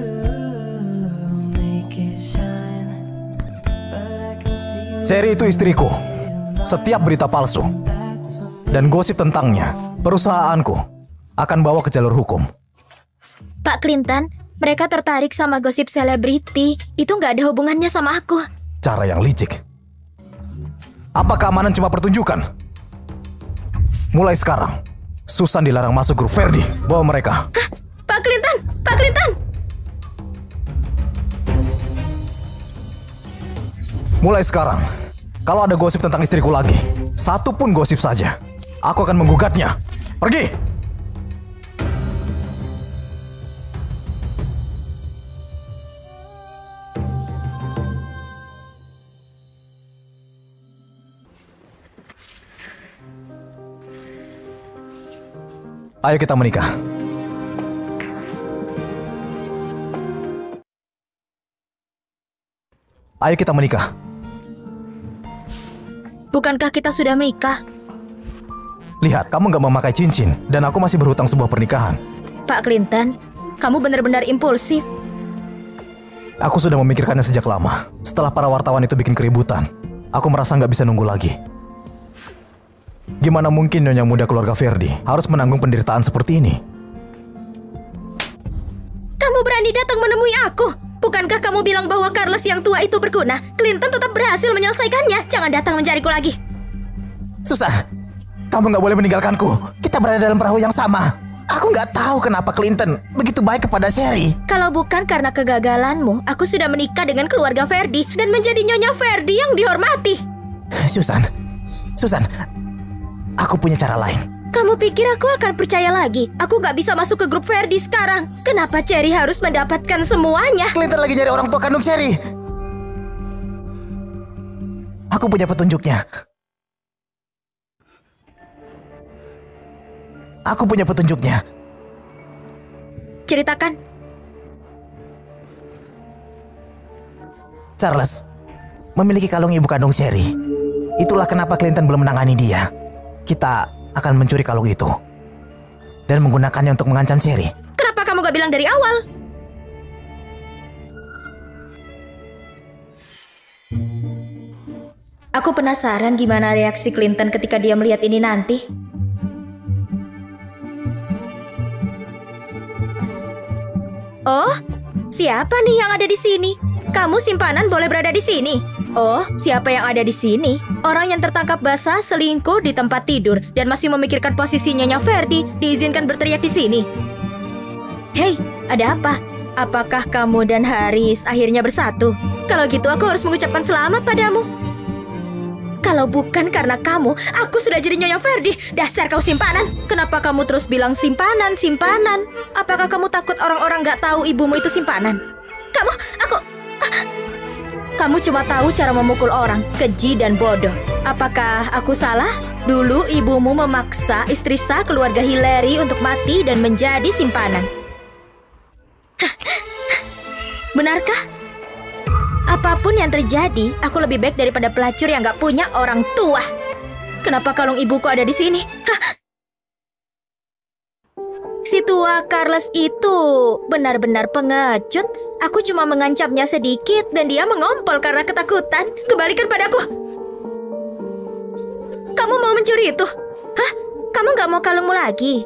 make it shine. But I can see Cherry itu istriku. Setiap berita palsu dan gosip tentangnya, perusahaanku akan bawa ke jalur hukum. Pak Clinton, mereka tertarik sama gosip selebriti. Itu nggak ada hubungannya sama aku. Cara yang licik. Apa keamanan cuma pertunjukan? Mulai sekarang, Susan dilarang masuk grup Verdi. Bawa mereka. Hah? Pak Clinton, Pak Clinton. Mulai sekarang, kalau ada gosip tentang istriku lagi, satu pun gosip saja, aku akan menggugatnya. Pergi! Ayo kita menikah. Ayo kita menikah. Bukankah kita sudah menikah? Lihat, kamu gak memakai cincin, dan aku masih berhutang sebuah pernikahan. Pak Clinton, kamu benar-benar impulsif. Aku sudah memikirkannya sejak lama. Setelah para wartawan itu bikin keributan, aku merasa gak bisa nunggu lagi. Gimana mungkin nyonya muda keluarga Verdi harus menanggung penderitaan seperti ini? Kamu berani datang menemui aku? Bukankah kamu bilang bahwa Carlos yang tua itu berguna? Clinton tetap berhasil menyelesaikannya. Jangan datang mencariku lagi. Susan, kamu gak boleh meninggalkanku. Kita berada dalam perahu yang sama. Aku gak tahu kenapa Clinton begitu baik kepada Sherry. Kalau bukan karena kegagalanmu, aku sudah menikah dengan keluarga Verdi dan menjadi nyonya Verdi yang dihormati. Susan, aku punya cara lain. Kamu pikir aku akan percaya lagi? Aku gak bisa masuk ke grup Verdi sekarang. Kenapa Cherry harus mendapatkan semuanya? Clinton lagi nyari orang tua kandung Sherry. Aku punya petunjuknya. Aku punya petunjuknya. Ceritakan. Charles memiliki kalung ibu kandung Sherry. Itulah kenapa Clinton belum menangani dia. Kita akan mencuri kalung itu dan menggunakannya untuk mengancam Sherry. Kenapa kamu gak bilang dari awal? Aku penasaran gimana reaksi Clinton ketika dia melihat ini nanti. Oh, siapa nih yang ada di sini? Kamu simpanan boleh berada di sini. Oh, siapa yang ada di sini? Orang yang tertangkap basah selingkuh di tempat tidur dan masih memikirkan posisi Nyonya Verdi diizinkan berteriak di sini. Hei, ada apa? Apakah kamu dan Haris akhirnya bersatu? Kalau gitu aku harus mengucapkan selamat padamu. Kalau bukan karena kamu, aku sudah jadi Nyonya Verdi. Dasar kau simpanan. Kenapa kamu terus bilang simpanan, simpanan? Apakah kamu takut orang-orang gak tahu ibumu itu simpanan? Kamu cuma tahu cara memukul orang, keji dan bodoh. Apakah aku salah? Dulu ibumu memaksa istri sah keluarga Hilary untuk mati dan menjadi simpanan. Benarkah? Apapun yang terjadi, aku lebih baik daripada pelacur yang gak punya orang tua. Kenapa kalung ibuku ada di sini? Hah? Si tua Carlos itu benar-benar pengecut. Aku cuma mengancamnya sedikit dan dia mengompol karena ketakutan. Kembalikan padaku. Kamu mau mencuri itu? Hah? Kamu gak mau kalungmu lagi?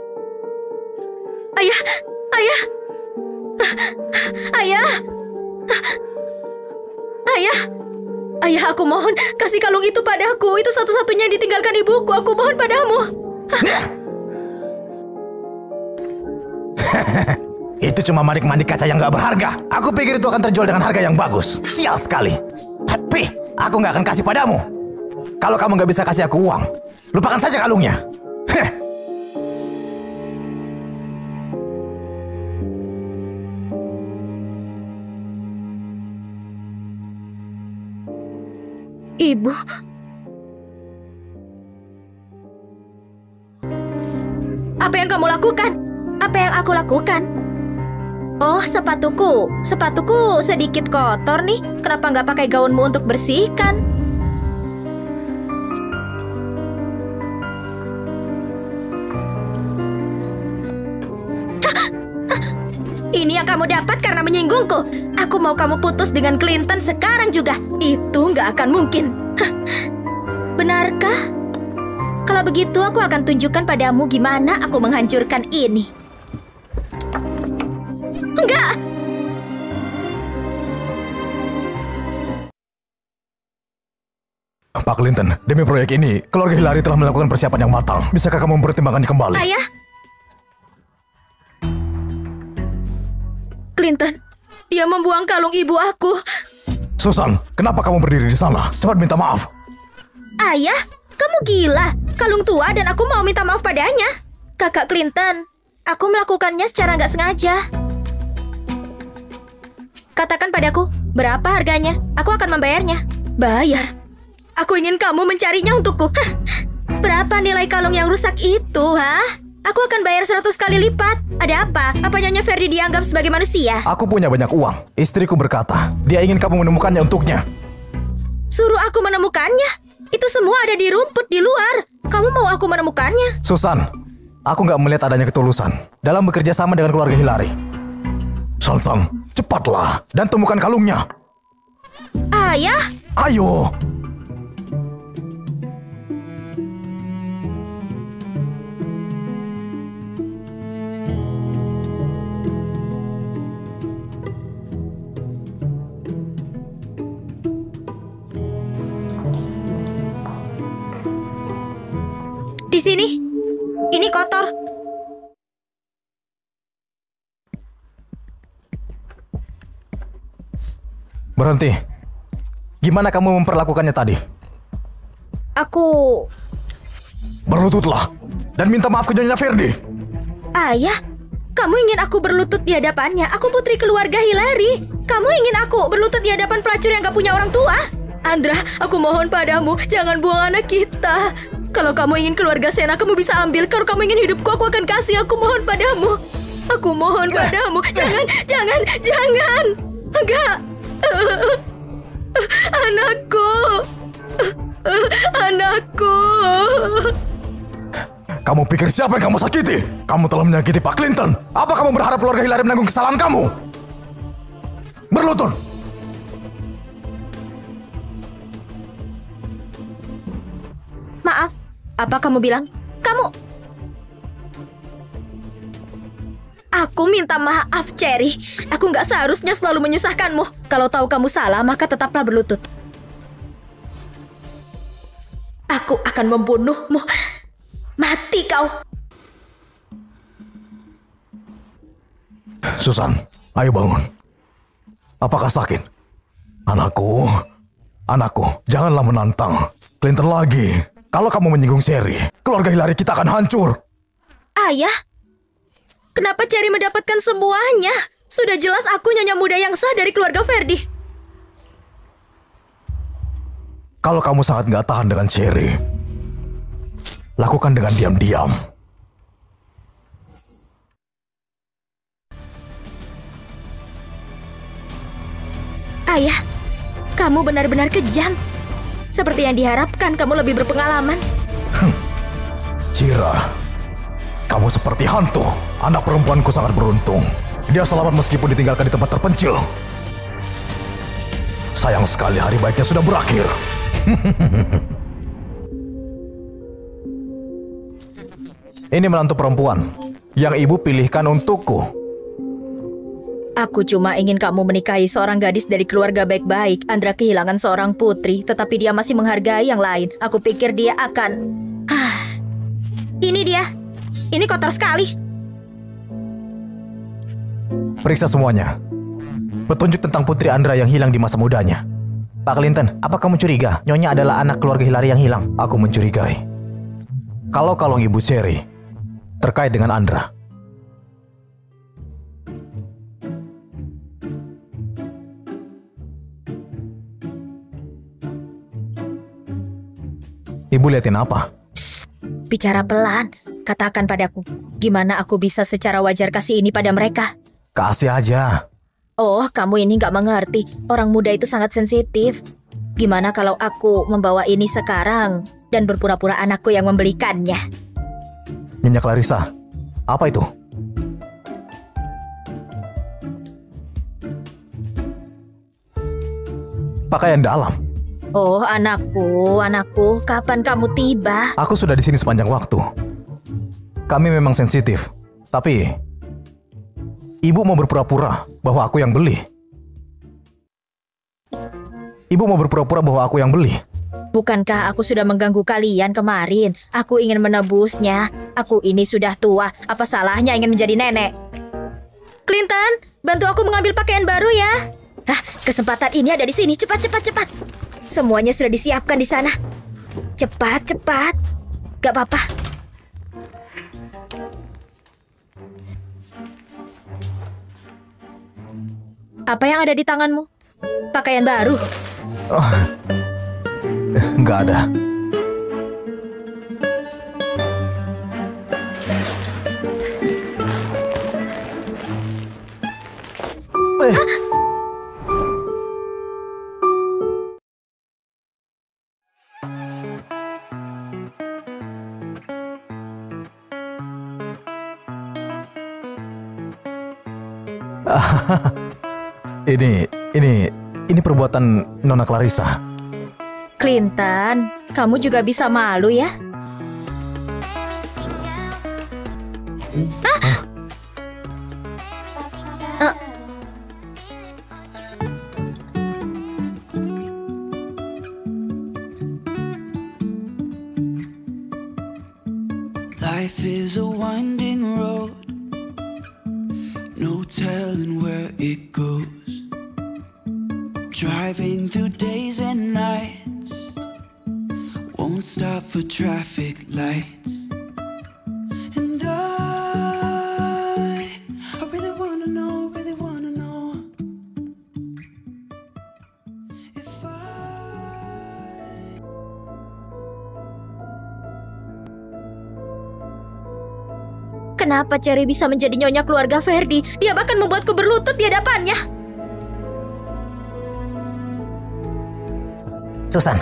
Ayah! Ayah! Ayah! Ayah! Ayah, aku mohon, kasih kalung itu padaku. Itu satu-satunya yang ditinggalkan ibuku. Aku mohon padamu. Itu cuma manik-manik kaca yang gak berharga. Aku pikir itu akan terjual dengan harga yang bagus. Sial sekali. Tapi aku gak akan kasih padamu. Kalau kamu gak bisa kasih aku uang, lupakan saja kalungnya. Heh. Ibu. Apa yang kamu lakukan? Apa yang aku lakukan? Oh, sepatuku. Sepatuku sedikit kotor nih. Kenapa nggak pakai gaunmu untuk bersihkan? Ini yang kamu dapat karena menyinggungku. Aku mau kamu putus dengan Clinton sekarang juga. Itu nggak akan mungkin. Benarkah? Kalau begitu aku akan tunjukkan padamu gimana aku menghancurkan ini. Enggak! Pak Clinton, demi proyek ini, keluarga Hillary telah melakukan persiapan yang matang. Bisakah kamu mempertimbangkannya kembali? Ayah! Clinton, dia membuang kalung ibu aku. Susan, kenapa kamu berdiri di sana? Cepat minta maaf. Ayah, kamu gila. Kalung tua dan aku mau minta maaf padanya. Kakak Clinton, aku melakukannya secara nggak sengaja. Katakan padaku, berapa harganya? Aku akan membayarnya. Bayar? Aku ingin kamu mencarinya untukku. Hah, berapa nilai kalung yang rusak itu, ha? Aku akan bayar 100 kali lipat. Ada apa? Apa Nyonya Ferdi dianggap sebagai manusia? Aku punya banyak uang. Istriku berkata, dia ingin kamu menemukannya untuknya. Suruh aku menemukannya? Itu semua ada di rumput di luar. Kamu mau aku menemukannya? Susan, aku nggak melihat adanya ketulusan dalam bekerja sama dengan keluarga Hillary. Sansang, cepatlah dan temukan kalungnya. Ayah? Ayo. Di sini. Ini kotor. Berhenti. Gimana kamu memperlakukannya tadi? Aku... Berlututlah dan minta maaf ke Nyonya Ferdi. Ayah, kamu ingin aku berlutut di hadapannya? Aku putri keluarga Hillary. Kamu ingin aku berlutut di hadapan pelacur yang gak punya orang tua? Andra, aku mohon padamu, jangan buang anak kita. Kalau kamu ingin keluarga Sena, kamu bisa ambil. Kalau kamu ingin hidupku, aku akan kasih. Aku mohon padamu. Aku mohon padamu. Jangan, jangan, jangan. Enggak. Anakku. Anakku. Kamu pikir siapa yang kamu sakiti? Kamu telah menyakiti Pak Clinton. Apa kamu berharap keluarga Hillary menanggung kesalahan kamu? Berlutut. Maaf, apa kamu bilang? Kamu... Aku minta maaf, Cherry. Aku nggak seharusnya selalu menyusahkanmu. Kalau tahu kamu salah, maka tetaplah berlutut. Aku akan membunuhmu. Mati kau. Susan, ayo bangun. Apakah sakit? Anakku, janganlah menantang Clinton lagi. Kalau kamu menyinggung Sherry, keluarga Hillary kita akan hancur. Ayah, kenapa Cherry mendapatkan semuanya? Sudah jelas aku nyonya muda yang sah dari keluarga Ferdi. Kalau kamu sangat nggak tahan dengan Sherry, lakukan dengan diam-diam. Ayah, kamu benar-benar kejam. Seperti yang diharapkan, kamu lebih berpengalaman. Cira, kamu seperti hantu. Anak perempuanku sangat beruntung. Dia selamat meskipun ditinggalkan di tempat terpencil. Sayang sekali hari baiknya sudah berakhir. Ini menantu perempuan yang ibu pilihkan untukku. Aku cuma ingin kamu menikahi seorang gadis dari keluarga baik-baik. Andra kehilangan seorang putri, tetapi dia masih menghargai yang lain. Aku pikir dia akan... Ini dia. Ini kotor sekali. Periksa semuanya. Petunjuk tentang Putri Andra yang hilang di masa mudanya. Pak Clinton, apa kamu curiga Nyonya adalah anak keluarga Hillary yang hilang? Aku mencurigai kalau kalung Ibu Sherry terkait dengan Andra. Ibu liatin apa? Bicara pelan, katakan padaku, gimana aku bisa secara wajar kasih ini pada mereka? Kasih aja. Oh, kamu ini nggak mengerti. Orang muda itu sangat sensitif. Gimana kalau aku membawa ini sekarang dan berpura-pura anakku yang membelikannya? Nyonya Clarissa, apa itu? Pakaian dalam. Oh, anakku, kapan kamu tiba? Aku sudah di sini sepanjang waktu. Kami memang sensitif, tapi Ibu mau berpura-pura bahwa aku yang beli. Ibu mau berpura-pura bahwa aku yang beli. Bukankah aku sudah mengganggu kalian kemarin? Aku ingin menebusnya. Aku ini sudah tua. Apa salahnya ingin menjadi nenek? Clinton, bantu aku mengambil pakaian baru ya. Kesempatan ini ada di sini. Cepat. Semuanya sudah disiapkan di sana. Cepat. Gak apa-apa. Apa yang ada di tanganmu? Pakaian baru? Nggak ada. Ini perbuatan Nona Clarissa. Clinton, kamu juga bisa malu ya? Life is a winding road, no telling where it goes. Driving through days and nights, won't stop for traffic lights. And I really wanna know if Kenapa Cherry bisa menjadi nyonya keluarga Ferdi? Dia bahkan membuatku berlutut di hadapannya. Susan.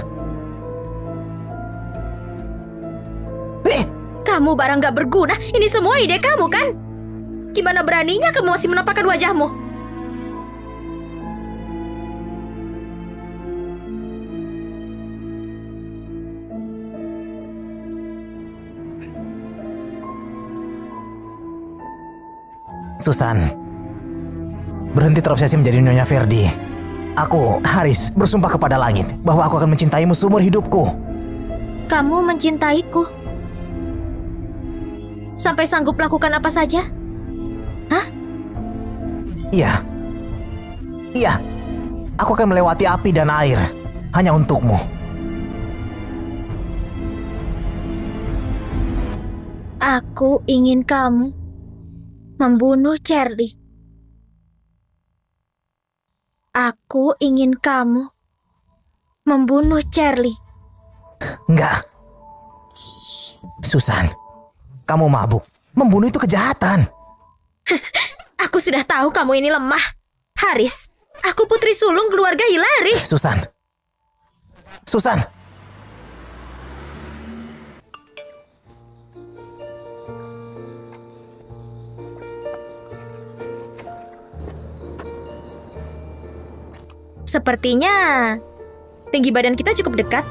Kamu barang gak berguna. Ini semua ide kamu kan? Gimana beraninya kamu masih menampakkan wajahmu? Susan, berhenti terobsesi menjadi Nyonya Ferdi. Aku, Haris, bersumpah kepada langit bahwa aku akan mencintaimu seumur hidupku. Kamu mencintaiku? Sampai sanggup lakukan apa saja? Hah? Iya. Aku akan melewati api dan air hanya untukmu. Aku ingin kamu membunuh Charlie. Aku ingin kamu membunuh Charlie. Enggak. Susan, kamu mabuk. Membunuh itu kejahatan. Aku sudah tahu kamu ini lemah. Haris, aku putri sulung keluarga Hillary. Susan. Sepertinya tinggi badan kita cukup dekat.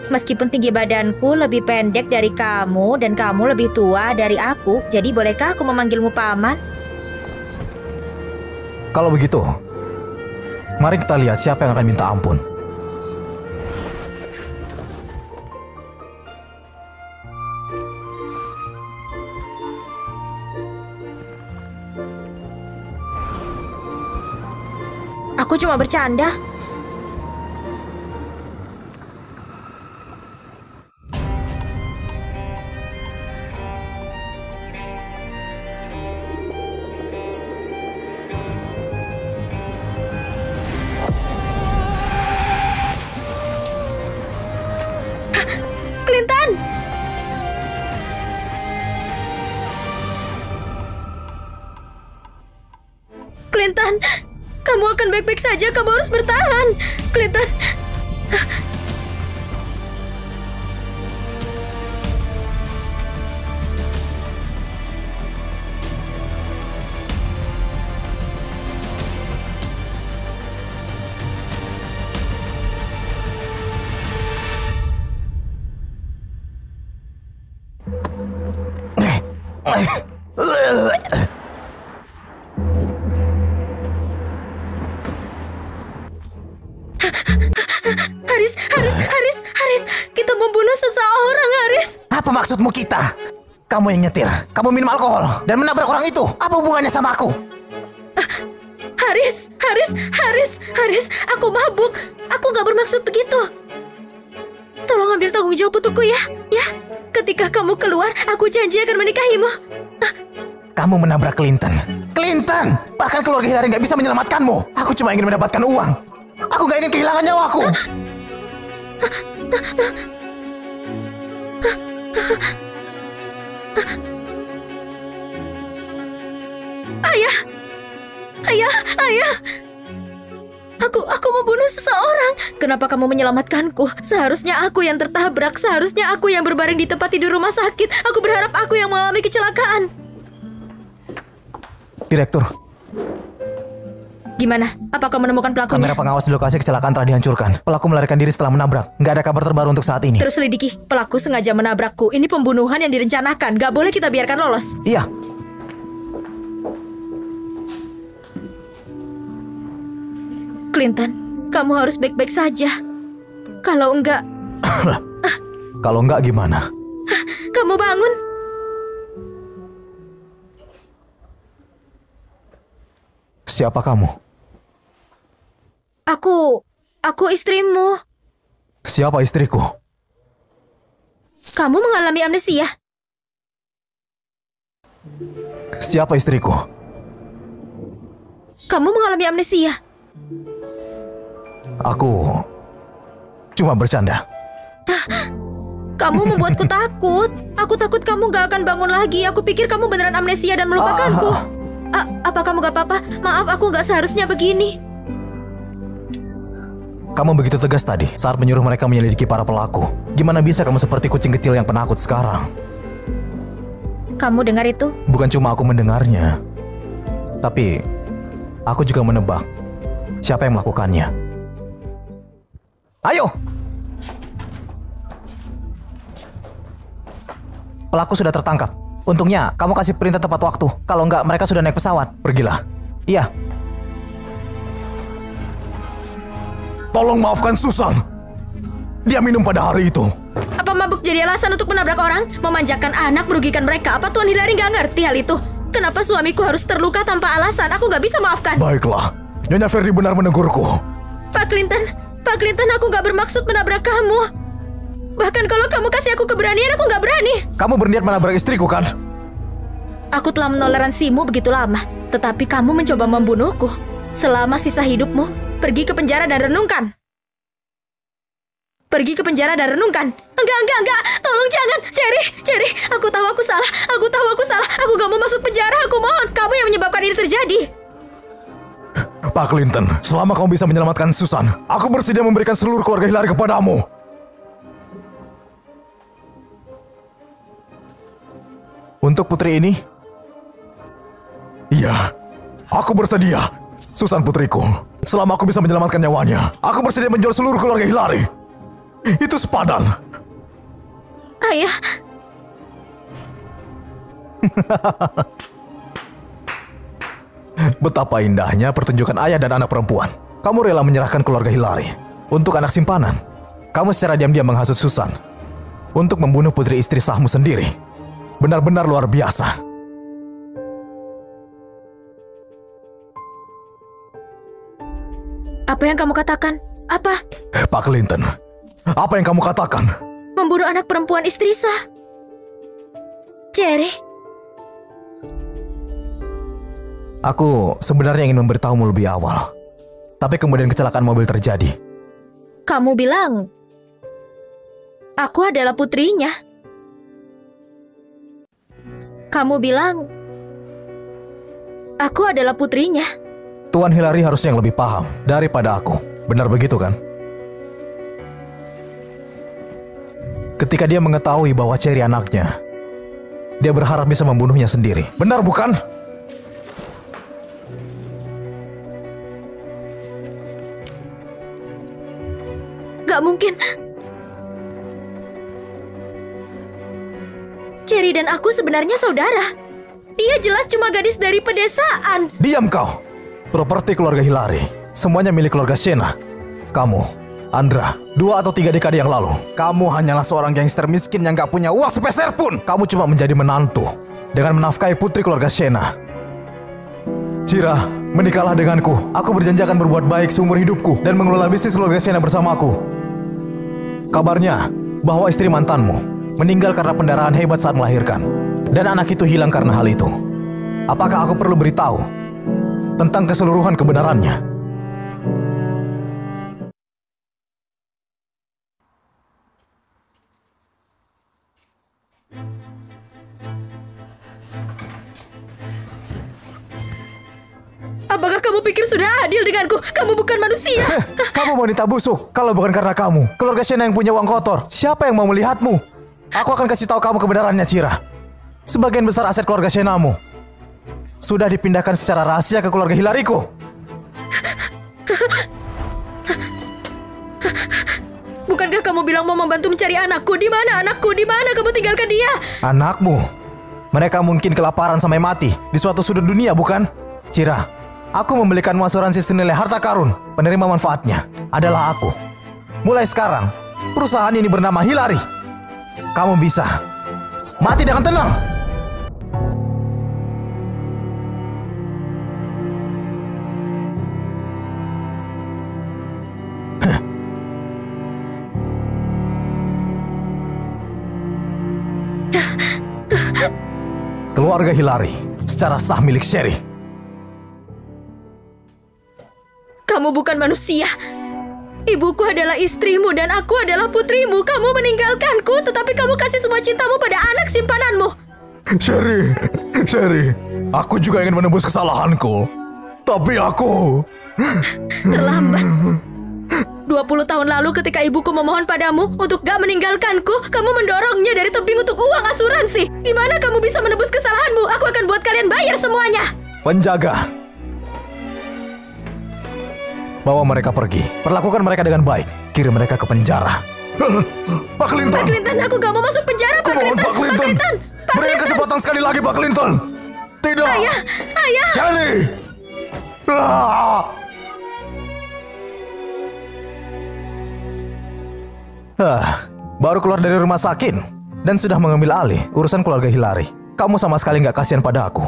Meskipun tinggi badanku lebih pendek dari kamu dan kamu lebih tua dari aku, jadi bolehkah aku memanggilmu paman? Kalau begitu, mari kita lihat siapa yang akan minta ampun. Aku cuma bercanda. Clinton! Clinton, kamu akan baik-baik saja. Kamu harus bertahan. Clinton. Haris, kita membunuh seseorang, Haris. Apa maksudmu kita? Kamu yang nyetir, kamu minum alkohol, dan menabrak orang itu. Apa hubungannya sama aku? Haris, aku mabuk. Aku gak bermaksud begitu. Tolong ambil tanggung jawab untukku ya. Ya, ketika kamu keluar, aku janji akan menikahimu. Kamu menabrak Clinton. Clinton! Bahkan keluarga Hillary gak bisa menyelamatkanmu. Aku cuma ingin mendapatkan uang. Aku gak ingin kehilangan nyawaku. Ayah. Aku membunuh seseorang. Kenapa kamu menyelamatkanku? Seharusnya aku yang tertabrak. Seharusnya aku yang berbaring di tempat tidur rumah sakit. Aku berharap aku yang mengalami kecelakaan. Direktur, gimana? Apakah menemukan pelakunya? kamera pengawas di lokasi kecelakaan telah dihancurkan. Pelaku melarikan diri setelah menabrak. Nggak ada kabar terbaru untuk saat ini. Terus selidiki. Pelaku sengaja menabrakku. Ini pembunuhan yang direncanakan. Gak boleh kita biarkan lolos. Iya. Clinton, kamu harus baik-baik saja. Kalau enggak... Kalau enggak gimana? Kamu bangun. Siapa kamu? Aku istrimu. Siapa istriku? Kamu mengalami amnesia. Siapa istriku? Kamu mengalami amnesia. Aku cuma bercanda. Kamu membuatku takut. Aku takut kamu gak akan bangun lagi. Aku pikir kamu beneran amnesia dan melupakanku. Apa kamu gak apa-apa? Maaf, aku gak seharusnya begini. Kamu begitu tegas tadi saat menyuruh mereka menyelidiki para pelaku. Gimana bisa kamu seperti kucing kecil yang penakut sekarang? Kamu dengar itu? Bukan cuma aku mendengarnya, tapi aku juga menebak siapa yang melakukannya. Ayo! Pelaku sudah tertangkap. Untungnya kamu kasih perintah tepat waktu. Kalau enggak, mereka sudah naik pesawat. Pergilah. Iya. Tolong maafkan Susan. Dia minum pada hari itu. Apa mabuk jadi alasan untuk menabrak orang? Memanjakan anak, merugikan mereka. Apa Tuan Hillary gak ngerti hal itu? Kenapa suamiku harus terluka tanpa alasan? Aku gak bisa maafkan. Baiklah. Nyonya Verdi benar menegurku. Pak Clinton, aku gak bermaksud menabrak kamu. Bahkan kalau kamu kasih aku keberanian, aku gak berani. Kamu berniat menabrak istriku, kan? Aku telah menoleransimu begitu lama, tetapi kamu mencoba membunuhku. Selama sisa hidupmu, pergi ke penjara dan renungkan. Pergi ke penjara dan renungkan. Enggak. Tolong jangan. Cherry, aku tahu aku salah. Aku gak mau masuk penjara, aku mohon. Kamu yang menyebabkan ini terjadi. Pak Clinton, selama kamu bisa menyelamatkan Susan, aku bersedia memberikan seluruh keluarga Hillary kepadamu. Untuk putri ini? Iya, aku bersedia. Susan putriku, selama aku bisa menyelamatkan nyawanya, aku bersedia menjual seluruh keluarga Hillary. Itu sepadan. Ayah. Betapa indahnya pertunjukan ayah dan anak perempuan. Kamu rela menyerahkan keluarga Hillary untuk anak simpanan. Kamu secara diam-diam menghasut Susan untuk membunuh putri istri sahmu sendiri. Benar-benar luar biasa. Apa yang kamu katakan? Apa? Pak Clinton, apa yang kamu katakan? Membunuh anak perempuan istri sah. Cherry. Aku sebenarnya ingin memberitahumu lebih awal. Tapi kemudian kecelakaan mobil terjadi. Kamu bilang aku adalah putrinya. Kamu bilang aku adalah putrinya. Tuan Hillary harusnya yang lebih paham daripada aku. Benar begitu kan? Ketika dia mengetahui bahwa Cherry anaknya, dia berharap bisa membunuhnya sendiri. Benar bukan? Gak mungkin. Cherry dan aku sebenarnya saudara. Dia jelas cuma gadis dari pedesaan. Diam kau. Properti keluarga Hillary semuanya milik keluarga Shena. Kamu, Andra, 2 atau 3 dekade yang lalu, kamu hanyalah seorang gangster miskin yang gak punya uang sepeser pun. Kamu cuma menjadi menantu dengan menafkahi putri keluarga Shena. Cira, menikahlah denganku. Aku berjanji akan berbuat baik seumur hidupku dan mengelola bisnis keluarga Shena bersamaku. Kabarnya bahwa istri mantanmu meninggal karena pendarahan hebat saat melahirkan, dan anak itu hilang karena hal itu. Apakah aku perlu beritahu tentang keseluruhan kebenarannya? Apakah kamu pikir sudah adil denganku? Kamu bukan manusia. Kamu wanita busuk. Kalau bukan karena kamu, keluarga Shena yang punya uang kotor, siapa yang mau melihatmu? Aku akan kasih tahu kamu kebenarannya, Cira. Sebagian besar aset keluarga Shenamu sudah dipindahkan secara rahasia ke keluarga Hillary-ku. Bukankah kamu bilang mau membantu mencari anakku? Di mana anakku? Di mana kamu tinggalkan dia? Anakmu? Mereka mungkin kelaparan sampai mati di suatu sudut dunia, bukan? Cira, aku membelikanmu asuransi senilai harta karun. Penerima manfaatnya adalah aku. Mulai sekarang, perusahaan ini bernama Hillary. Kamu bisa mati dengan tenang. Keluarga Hillary secara sah milik Sherry. Kamu bukan manusia. Ibuku adalah istrimu dan aku adalah putrimu. Kamu meninggalkanku, tetapi kamu kasih semua cintamu pada anak simpananmu. Sherry, aku juga ingin menebus kesalahanku. Tapi aku... Terlambat. 20 tahun lalu ketika ibuku memohon padamu untuk gak meninggalkanku, kamu mendorongnya dari tebing untuk uang asuransi. Gimana kamu bisa menebus kesalahanmu? Aku akan buat kalian bayar semuanya. Penjaga, bawa mereka pergi. Perlakukan mereka dengan baik. Kirim mereka ke penjara. Pak Clinton! Pak Clinton, aku gak mau masuk penjara, Pak Clinton. Pak Clinton! Berikan kesempatan sekali lagi, Pak Clinton! Tidak! Ayah! Cherry! Baru keluar dari rumah sakit dan sudah mengambil alih urusan keluarga Hillary. Kamu sama sekali nggak kasihan pada aku.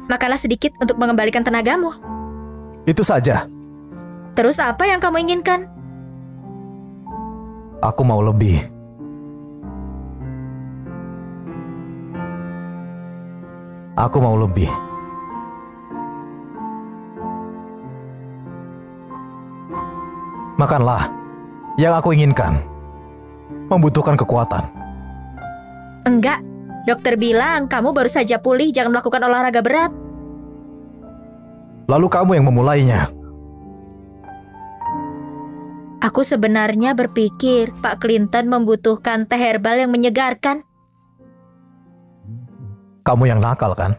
Makanlah sedikit untuk mengembalikan tenagamu. Itu saja. Terus apa yang kamu inginkan? Aku mau lebih. Aku mau lebih. Makanlah. Yang aku inginkan membutuhkan kekuatan. Enggak. Dokter bilang kamu baru saja pulih, jangan melakukan olahraga berat. Lalu kamu yang memulainya. Aku sebenarnya berpikir Pak Clinton membutuhkan teh herbal yang menyegarkan. Kamu yang nakal kan?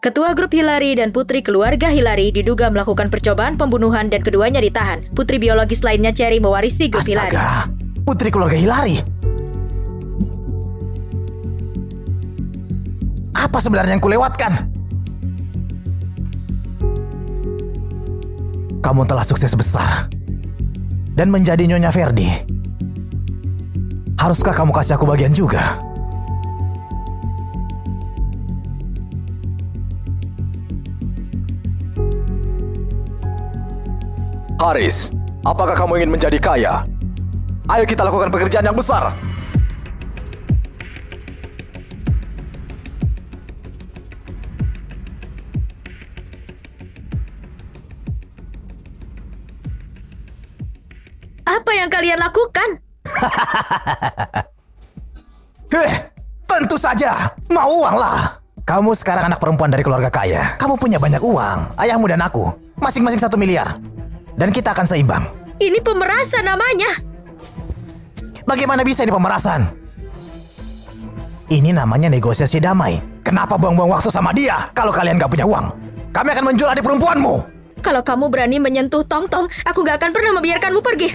Ketua grup Hillary dan putri keluarga Hillary diduga melakukan percobaan pembunuhan dan keduanya ditahan. Putri biologis lainnya Cherry mewarisi grup Hillary. Astaga, putri keluarga Hillary. Apa sebenarnya yang kulewatkan? Kamu telah sukses besar dan menjadi Nyonya Verdi. Haruskah kamu kasih aku bagian juga? Haris, apakah kamu ingin menjadi kaya? Ayo kita lakukan pekerjaan yang besar. Apa yang kalian lakukan? Tentu saja, mau uang lah. Kamu sekarang anak perempuan dari keluarga kaya. Kamu punya banyak uang. Ayahmu dan aku, masing-masing 1 miliar. Dan kita akan seimbang. Ini pemerasan namanya. Bagaimana bisa ini pemerasan? Ini namanya negosiasi damai. Kenapa buang-buang waktu sama dia kalau kalian gak punya uang? Kami akan menjual adik perempuanmu. Kalau kamu berani menyentuh Tong-Tong, aku gak akan pernah membiarkanmu pergi.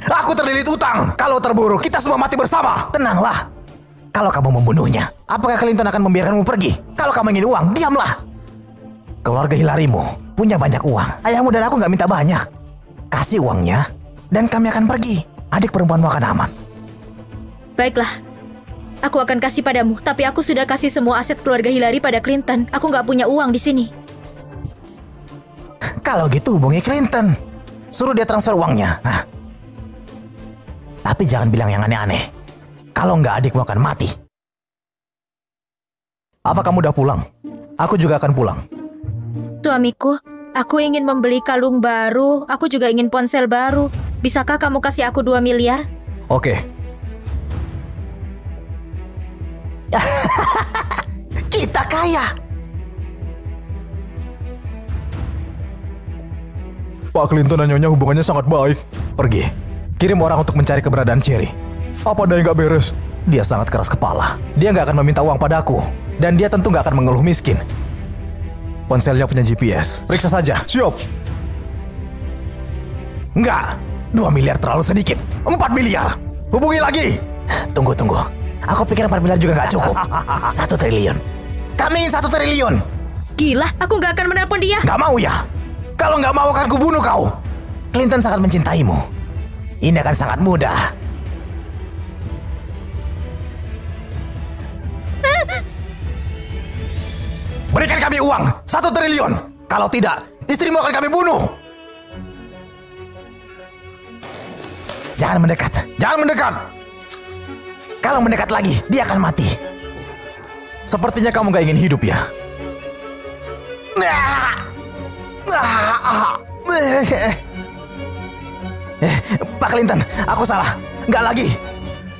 Aku terlilit utang. Kalau terburuk, kita semua mati bersama. Tenanglah. Kalau kamu membunuhnya, apakah Clinton akan membiarkanmu pergi? Kalau kamu ingin uang, diamlah. Keluarga Hilarimu punya banyak uang. Ayahmu dan aku gak minta banyak. Kasih uangnya, dan kami akan pergi. Adik perempuanmu akan aman. Baiklah. Aku akan kasih padamu, tapi aku sudah kasih semua aset keluarga Hilary pada Clinton. Aku gak punya uang di sini. Kalau gitu hubungi Clinton. Suruh dia transfer uangnya. Nah. Tapi jangan bilang yang aneh-aneh. Kalau nggak adikmu akan mati. Apa kamu udah pulang? Aku juga akan pulang. Suamiku, aku ingin membeli kalung baru. Aku juga ingin ponsel baru. Bisakah kamu kasih aku 2 miliar? Oke. Kita kaya. Pak Clinton dan Nyonya hubungannya sangat baik. Pergi. Kirim orang untuk mencari keberadaan Cherry. Apa ada yang gak beres? Dia sangat keras kepala. Dia nggak akan meminta uang padaku. Dan dia tentu nggak akan mengeluh miskin. Ponselnya punya GPS. Periksa saja. Siap. Enggak. 2 miliar terlalu sedikit. 4 miliar. Hubungi lagi. Tunggu. Aku pikir 4 miliar juga nggak cukup. 1 triliun. Kami ingin 1 triliun. Gila, aku gak akan menelpon dia. Nggak mau ya? Kalau nggak mau akan kubunuh kau. Clinton sangat mencintaimu. Ini akan sangat mudah. Berikan kami uang 1 triliun. Kalau tidak, istrimu akan kami bunuh. Jangan mendekat. Jangan mendekat. Kalau mendekat lagi, dia akan mati. Sepertinya kamu gak ingin hidup ya. Pak Clinton, aku salah. Nggak lagi.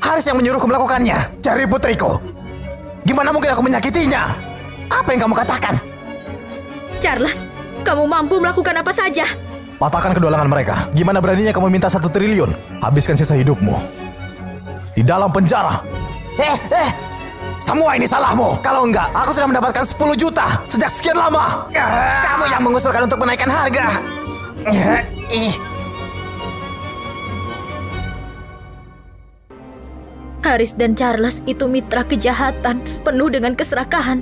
Haris yang menyuruhku melakukannya. Cari putriku. Gimana mungkin aku menyakitinya? Apa yang kamu katakan? Charles, kamu mampu melakukan apa saja. Patahkan kedua lengan mereka. Gimana beraninya kamu minta 1 triliun? Habiskan sisa hidupmu di dalam penjara. Semua ini salahmu. Kalau enggak, aku sudah mendapatkan 10 juta sejak sekian lama. Kamu yang mengusulkan untuk menaikkan harga. Haris dan Charles itu mitra kejahatan, penuh dengan keserakahan.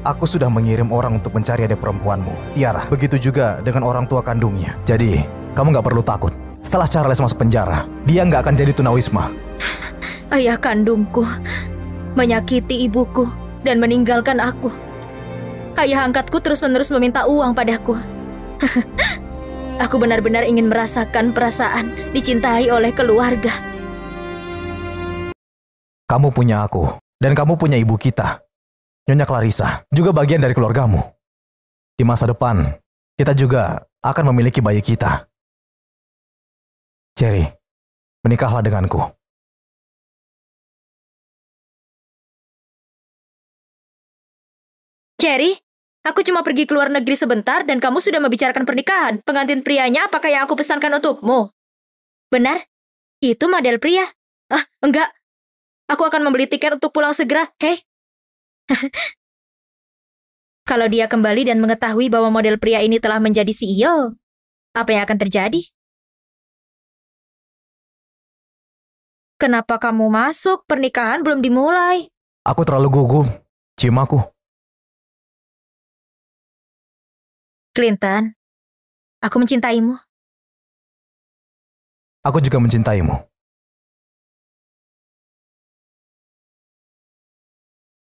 Aku sudah mengirim orang untuk mencari adik perempuanmu, Tiara. Begitu juga dengan orang tua kandungnya. Jadi, kamu nggak perlu takut. Setelah Charles masuk penjara, dia nggak akan jadi tunawisma. Ayah kandungku menyakiti ibuku dan meninggalkan aku. Ayah angkatku terus-menerus meminta uang padaku. Aku benar-benar ingin merasakan perasaan dicintai oleh keluarga. Kamu punya aku, dan kamu punya ibu kita. Nyonya Clarissa, juga bagian dari keluargamu. Di masa depan, kita juga akan memiliki bayi kita. Cherry, menikahlah denganku. Cherry, aku cuma pergi ke luar negeri sebentar dan kamu sudah membicarakan pernikahan. Pengantin prianya apakah yang aku pesankan untukmu? Benar? Itu model pria? Enggak. Aku akan membeli tiket untuk pulang segera. Hei. Kalau dia kembali dan mengetahui bahwa model pria ini telah menjadi CEO, apa yang akan terjadi? Kenapa kamu masuk? Pernikahan belum dimulai. Aku terlalu gugup. Cium aku. Clinton, aku mencintaimu. Aku juga mencintaimu.